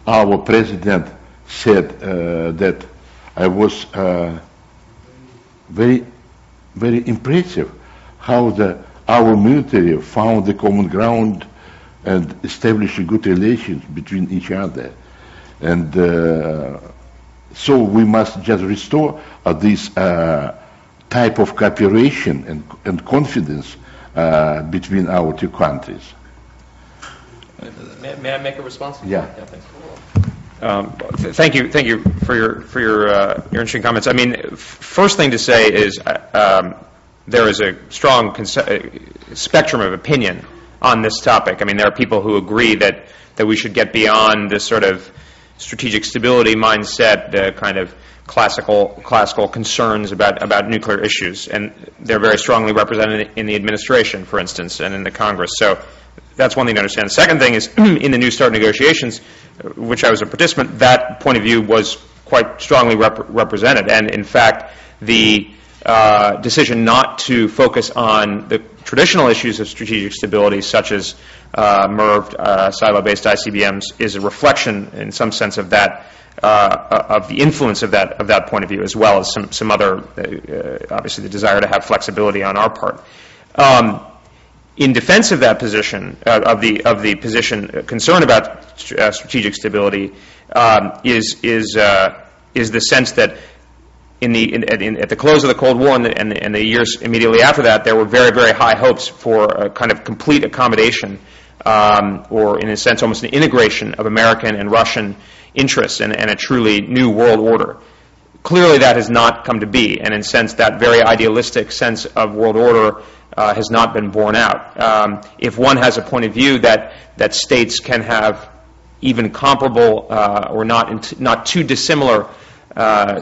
our president said that I was very, very impressive how our military found the common ground and established good relations between each other. And so we must just restore this type of cooperation and confidence between our two countries. May I make a response? Yeah. Thanks. Thank you for your interesting comments. I mean, first thing to say is there is a strong spectrum of opinion on this topic. I mean, there are people who agree that we should get beyond this sort of strategic stability mindset, the kind of classical concerns about nuclear issues, and they're very strongly represented in the administration, for instance, and in the Congress. So that's one thing to understand. The second thing is, in the New START negotiations, which I was a participant, that point of view was quite strongly represented, and in fact, the decision not to focus on the traditional issues of strategic stability, such as MIRV, silo-based ICBMs, is a reflection, in some sense, of that, of the influence of that point of view, as well as some other, obviously, the desire to have flexibility on our part. in defense of that position, of the position concerned about strategic stability, is the sense that at the close of the Cold War and the years immediately after that, there were very, very high hopes for a kind of complete accommodation, or in a sense almost an integration of American and Russian interests and a truly new world order. Clearly that has not come to be, and in a sense that very idealistic sense of world order has not been borne out. If one has a point of view that states can have even comparable or not too dissimilar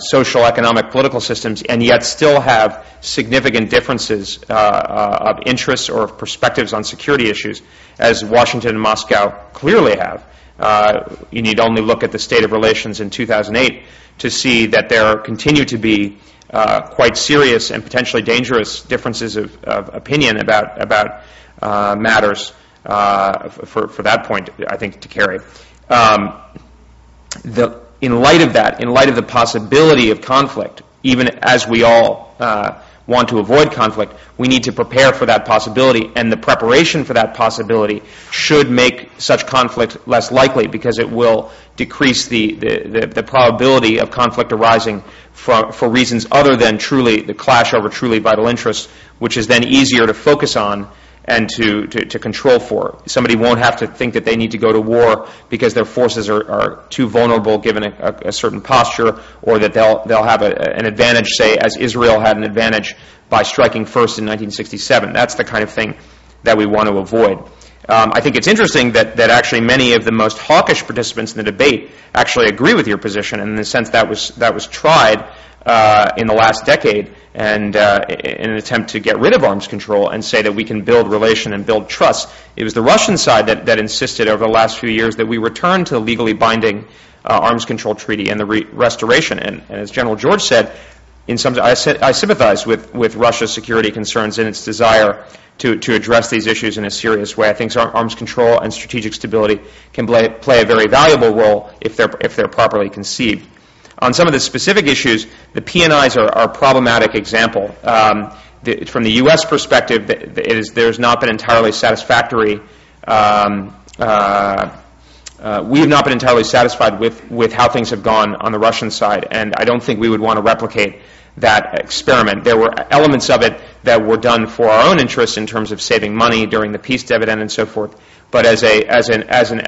social, economic, political systems, and yet still have significant differences of interests or of perspectives on security issues, as Washington and Moscow clearly have. You need only look at the state of relations in 2008 to see that there continue to be quite serious and potentially dangerous differences of opinion about matters for that point, I think, to carry. In light of that, in light of the possibility of conflict, even as we all want to avoid conflict, we need to prepare for that possibility, and the preparation for that possibility should make such conflict less likely, because it will decrease the probability of conflict arising for reasons other than truly the clash over truly vital interests, which is then easier to focus on and to control for. Somebody won't have to think that they need to go to war because their forces are too vulnerable given a certain posture, or that they'll have an advantage, say, as Israel had an advantage by striking first in 1967. That's the kind of thing that we want to avoid. I think it's interesting that actually many of the most hawkish participants in the debate actually agree with your position, and in the sense that was tried in the last decade, and in an attempt to get rid of arms control and say that we can build relation and build trust. It was the Russian side that insisted over the last few years that we return to the legally binding arms control treaty and the restoration. And as General George said, I sympathize with Russia's security concerns and its desire to address these issues in a serious way. I think arms control and strategic stability can play a very valuable role if they're properly conceived. On some of the specific issues, the PNIs are a problematic example. From the U.S. perspective, there's not been entirely satisfactory. We have not been entirely satisfied with how things have gone on the Russian side, and I don't think we would want to replicate that experiment. There were elements of it that were done for our own interests in terms of saving money during the peace dividend and so forth. But as an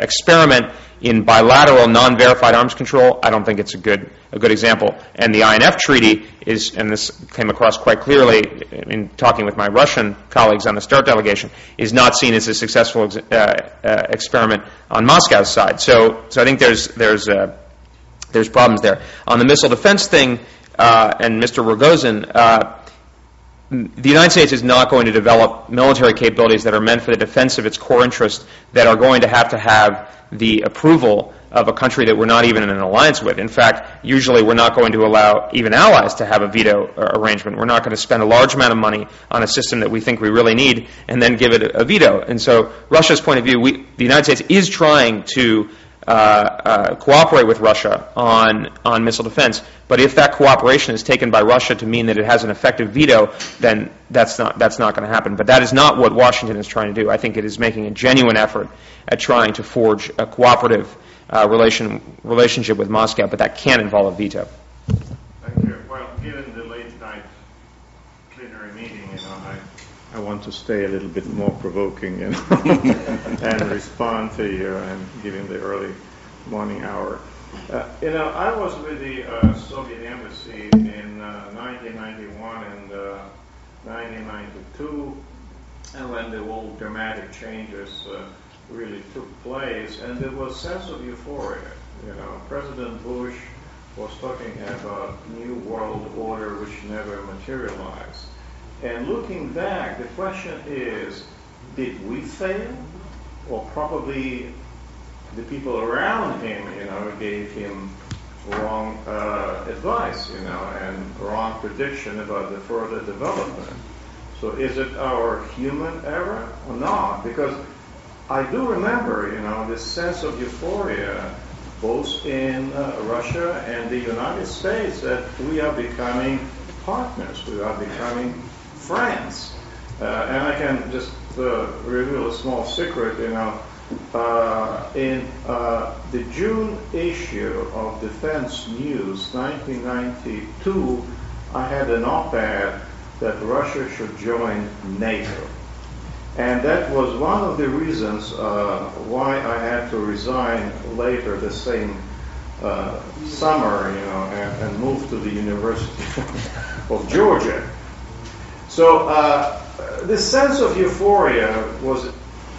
experiment in bilateral, non-verified arms control, I don't think it's a good example. And the INF treaty is, and this came across quite clearly in talking with my Russian colleagues on the START delegation, is not seen as a successful experiment on Moscow's side. So I think there's problems there. On the missile defense thing, and Mr. Rogozin, the United States is not going to develop military capabilities that are meant for the defense of its core interests that are going to have the approval of a country that we're not even in an alliance with. In fact, usually we're not going to allow even allies to have a veto arrangement. We're not going to spend a large amount of money on a system that we think we really need and then give it a veto. And so Russia's point of view, the United States is trying to cooperate with Russia on missile defense, but if that cooperation is taken by Russia to mean that it has an effective veto, then that's not going to happen. But that is not what Washington is trying to do. I think it is making a genuine effort at trying to forge a cooperative relationship with Moscow, but that can involve a veto. Thank you. Well, given the late night plenary meeting, I want to stay a little bit more provoking, and respond to you and given the early morning hour. I was with the Soviet embassy in 1991 and 1992, and when the whole dramatic changes really took place, and there was a sense of euphoria. President Bush was talking about new world order which never materialized. And looking back, the question is, did we fail? Or probably the people around him, gave him wrong advice, and wrong prediction about the further development. So is it our human error or not? Because I do remember, this sense of euphoria both in Russia and the United States that we are becoming partners, we are becoming friends. and I can just reveal a small secret, in the June issue of Defense News, 1992, I had an op-ed that Russia should join NATO. And that was one of the reasons why I had to resign later the same summer, and move to the University of Georgia. So this sense of euphoria was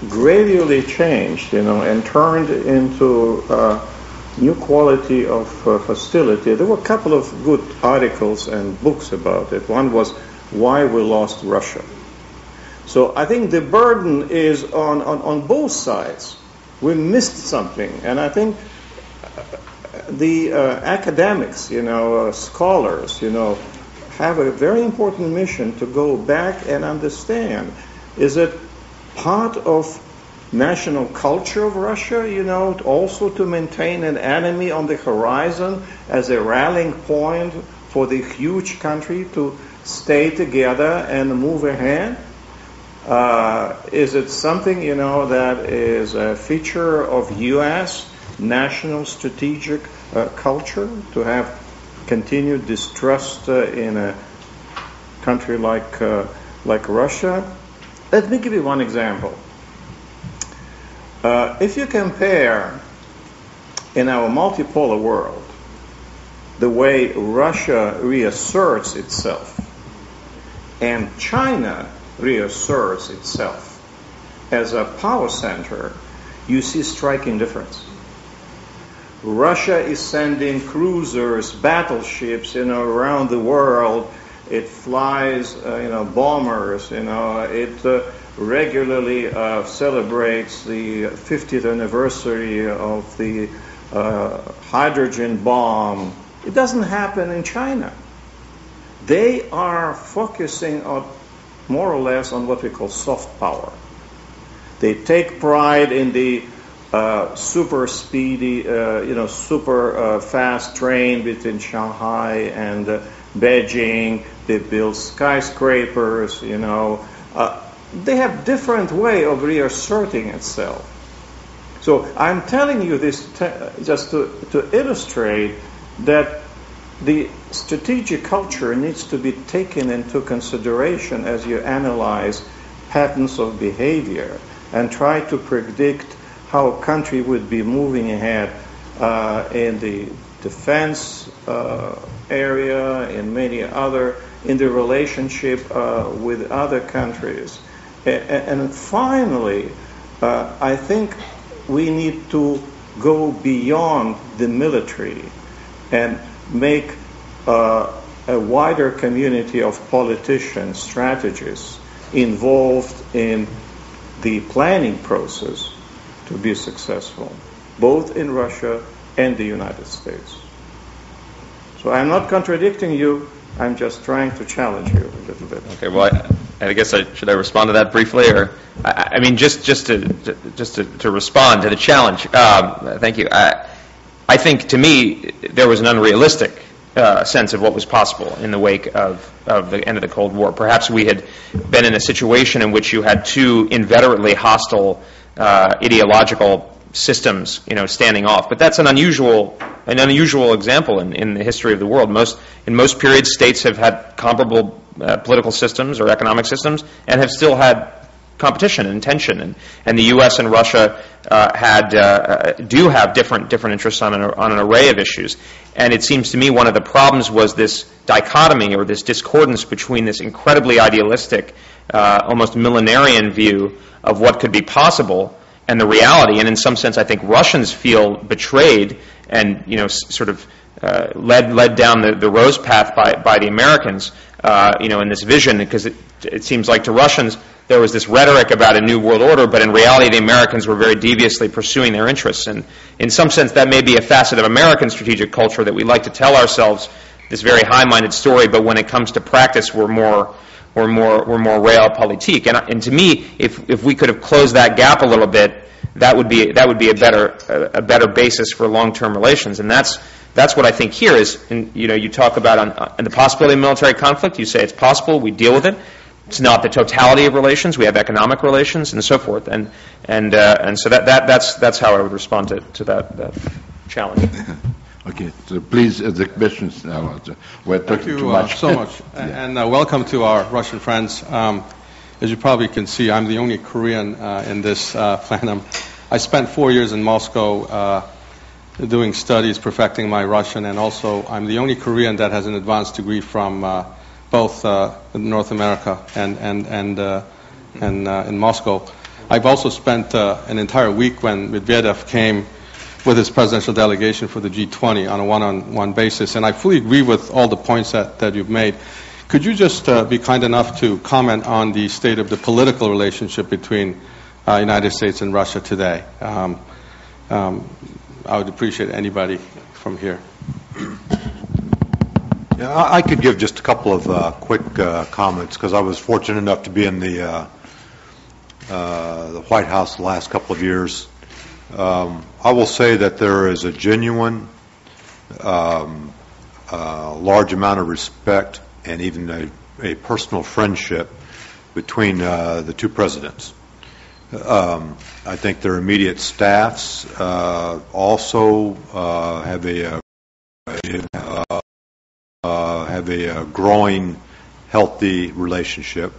gradually changed, and turned into new quality of hostility. There were a couple of good articles and books about it. One was Why We Lost Russia. So I think the burden is on both sides. We missed something, and I think the academics, scholars, have a very important mission to go back and understand, is it part of national culture of Russia, also to maintain an enemy on the horizon as a rallying point for the huge country to stay together and move ahead? Is it something, that is a feature of U.S. national strategic culture, to have continued distrust in a country like Russia? Let me give you one example. If you compare in our multipolar world the way Russia reasserts itself and China reasserts itself as a power center, you see striking difference. Russia is sending cruisers, battleships, around the world. It flies, bombers. It regularly celebrates the 50th anniversary of the hydrogen bomb. It doesn't happen in China. They are focusing on more or less on what we call soft power. They take pride in the super speedy, super fast train between Shanghai and Beijing. They build skyscrapers, They have different way of reasserting itself. So I'm telling you this just to illustrate that the strategic culture needs to be taken into consideration as you analyze patterns of behavior and try to predict how a country would be moving ahead in the defense area, in many other, in the relationship with other countries. And finally, I think we need to go beyond the military and make a wider community of politicians, strategists involved in the planning process to be successful, both in Russia and the United States. So I'm not contradicting you, I'm just trying to challenge you a little bit. Okay, well, I guess should I respond to that briefly, or I mean, just to respond to the challenge. Thank you. I think, to me, there was an unrealistic sense of what was possible in the wake of the end of the Cold War. Perhaps we had been in a situation in which you had two inveterately hostile ideological systems, standing off. But that's an unusual example in the history of the world. In most periods, states have had comparable political systems or economic systems and have still had competition and tension. And the U.S. and Russia do have different interests on an array of issues. And it seems to me one of the problems was this dichotomy or this discordance between this incredibly idealistic, almost millenarian view of what could be possible and the reality. And in some sense, I think Russians feel betrayed and sort of led down the rose path by the Americans, in this vision, because it seems like to Russians there was this rhetoric about a new world order, but in reality the Americans were very deviously pursuing their interests. And in some sense that may be a facet of American strategic culture, that we like to tell ourselves this very high-minded story, but when it comes to practice we're more realpolitik. And to me, if we could have closed that gap a little bit, that would be a better basis for long-term relations. And that's what I think here is. You talk about on the possibility of military conflict. You say it's possible. We deal with it. it's not the totality of relations. We have economic relations and so forth, and so that's how I would respond to that challenge. Okay, so please, the questions now. We're Thank talking you too much. so much, and welcome to our Russian friends. As you probably can see, I'm the only Korean in this plenum. I spent 4 years in Moscow doing studies, perfecting my Russian, and also I'm the only Korean that has an advanced degree from both North America and in Moscow. I've also spent an entire week when Medvedev came with his presidential delegation for the G20 on a one-on-one basis, and I fully agree with all the points that you've made. Could you just be kind enough to comment on the state of the political relationship between United States and Russia today? I would appreciate anybody from here. Yeah, I could give just a couple of quick comments because I was fortunate enough to be in the White House the last couple of years. I will say that there is a genuine, large amount of respect and even a personal friendship between the two presidents. I think their immediate staffs also have a growing, healthy relationship.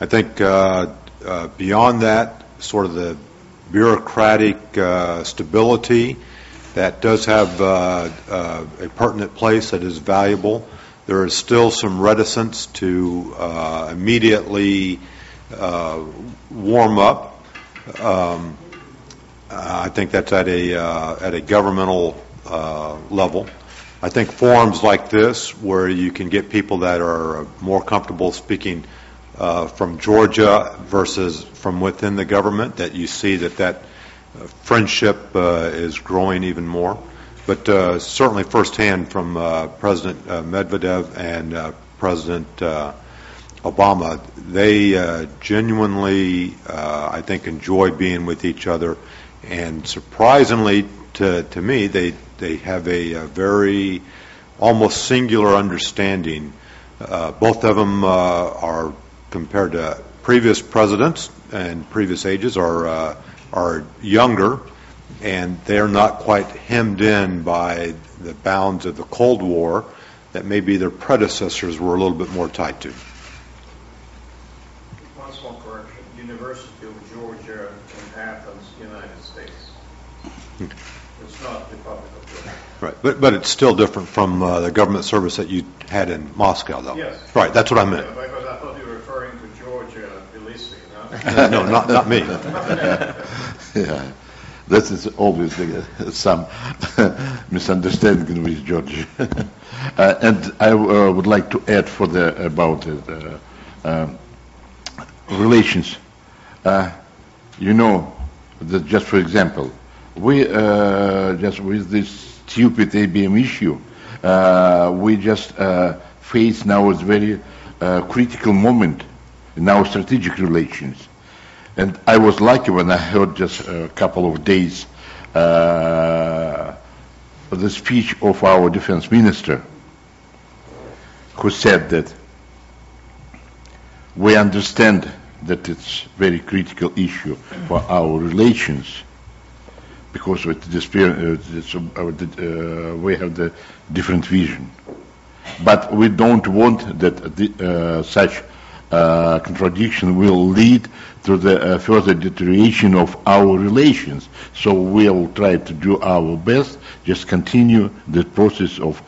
I think beyond that, sort of the bureaucratic stability that does have a pertinent place that is valuable. There is still some reticence to immediately warm up. I think that's at a governmental level. I think forums like this, where you can get people that are more comfortable speaking from Georgia versus from within the government, that you see that friendship is growing even more. But certainly firsthand from President Medvedev and President Obama, they genuinely, I think, enjoy being with each other. And surprisingly to me, they have a very almost singular understanding. Both of them are, compared to previous presidents and previous ages, are younger, and they're not quite hemmed in by the bounds of the Cold War that maybe their predecessors were a little bit more tied to. One small correction. University of Georgia in Athens, United States. It's not Republic of Georgia. Right, but it's still different from the government service that you had in Moscow, though. Yes. Right, that's what I meant. Yeah, because I thought you were referring to Georgia, Tbilisi, no? No, not me. Yeah, that is always some misunderstanding with Georgia. And I would like to add about relations. You know, that just for example, we just with this stupid ABM issue, we just face now a very critical moment in our strategic relations. And I was lucky when I heard just a couple of days the speech of our defense minister, who said that we understand that it's a very critical issue for our relations because we have the different vision. But we don't want that such contradiction will lead to the further deterioration of our relations. So we will try to do our best, just continue the process of,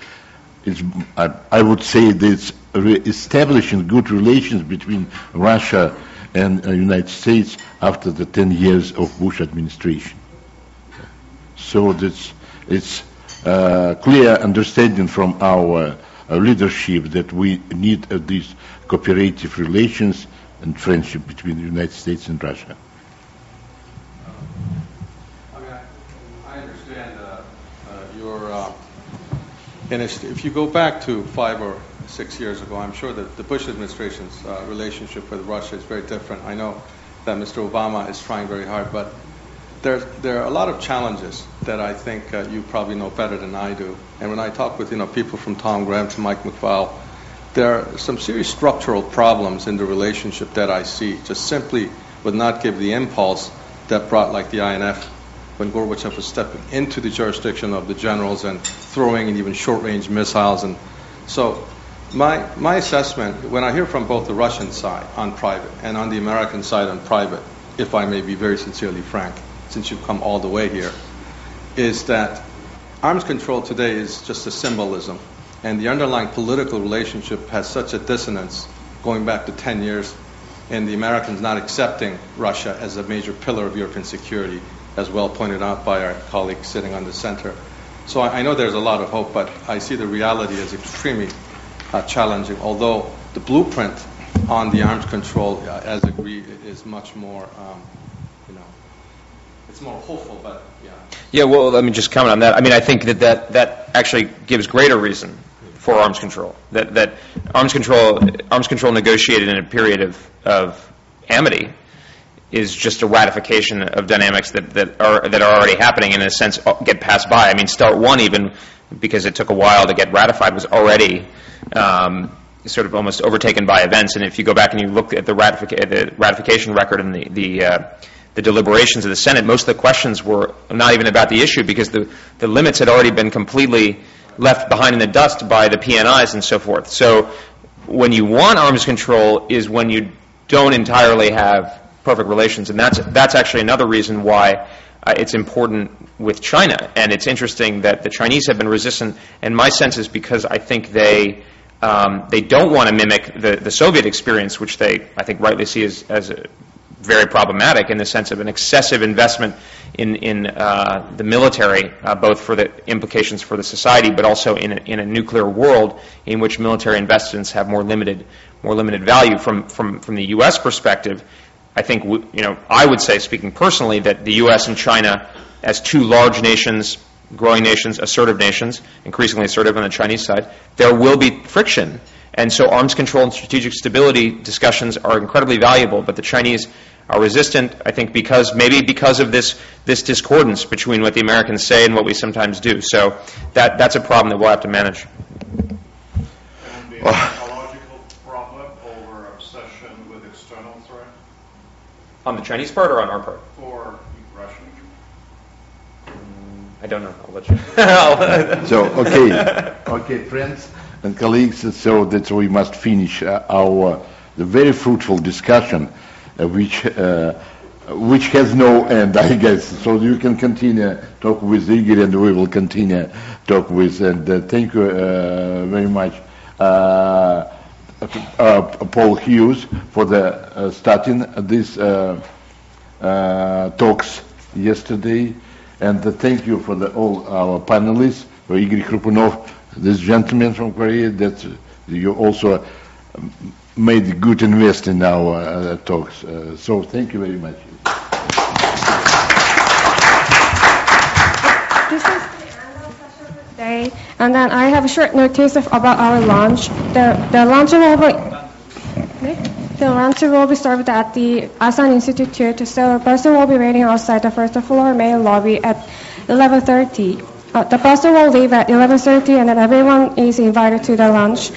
I would say, this establishing good relations between Russia and the United States after the 10 years of Bush administration. So it's clear understanding from our leadership that we need these cooperative relations and friendship between the United States and Russia. I understand your if you go back to 5 or 6 years ago, I'm sure that the Bush administration's relationship with Russia is very different. I know that Mr. Obama is trying very hard, but there are a lot of challenges that I think you probably know better than I do. And when I talk with people from Tom Graham to Mike McFaul, there are some serious structural problems in the relationship that I see. Just simply would not give the impulse that brought, like the INF, when Gorbachev was stepping into the jurisdiction of the generals and throwing in even short-range missiles. And so my assessment, when I hear from both the Russian side on private and on the American side on private, if I may be very sincerely frank, since you've come all the way here, is that arms control today is just a symbolism, and the underlying political relationship has such a dissonance going back to 10 years, and the Americans not accepting Russia as a major pillar of European security, as well pointed out by our colleague sitting on the center. So I know there's a lot of hope, but I see the reality as extremely challenging, although the blueprint on the arms control, as agreed, is much more, it's more hopeful, but yeah. Yeah, well, let me just comment on that. I mean, I think that actually gives greater reason for arms control. That arms control negotiated in a period of amity is just a ratification of dynamics that are already happening, and in a sense get passed by. I mean, START 1, even because it took a while to get ratified, was already sort of almost overtaken by events. And if you go back and you look at the ratification record and the deliberations of the Senate, most of the questions were not even about the issue, because the limits had already been completely left behind in the dust by the PNIs and so forth. So when you want arms control is when you don't entirely have perfect relations, and that's actually another reason why it's important with China. And it's interesting that the Chinese have been resistant, and my sense is because I think they don't want to mimic the Soviet experience, which they, I think, rightly see as very problematic in the sense of an excessive investment in the military, both for the implications for the society, but also in a nuclear world in which military investments have more limited value. From the U.S. perspective, I think I would say, speaking personally, that the U.S. and China, as two large nations, growing nations, assertive nations, increasingly assertive on the Chinese side, there will be friction. And so arms control and strategic stability discussions are incredibly valuable, but the Chinese are resistant, I think, because of this discordance between what the Americans say and what we sometimes do. So that's a problem that we'll have to manage. It would be a psychological problem over obsession with external threat? On the Chinese part or on our part? For Russia. I don't know. I'll let you. So, okay, friends and colleagues, so that we must finish the very fruitful discussion, which has no end, I guess. So you can continue talk with Igor, and we will continue talk with. And thank you very much, Paul Hughes, for the starting this talks yesterday. And thank you for all our panelists, for Igor Khrupunov, this gentleman from Korea, that you also made good invest in our talks. So thank you very much. This is the end of session for today, and then I have a short notice about our lunch. The lunch will be served at the Asan Institute 2, so a person will be waiting outside the first floor main lobby at 11:30. The person will leave at 11:30, and then everyone is invited to the lunch.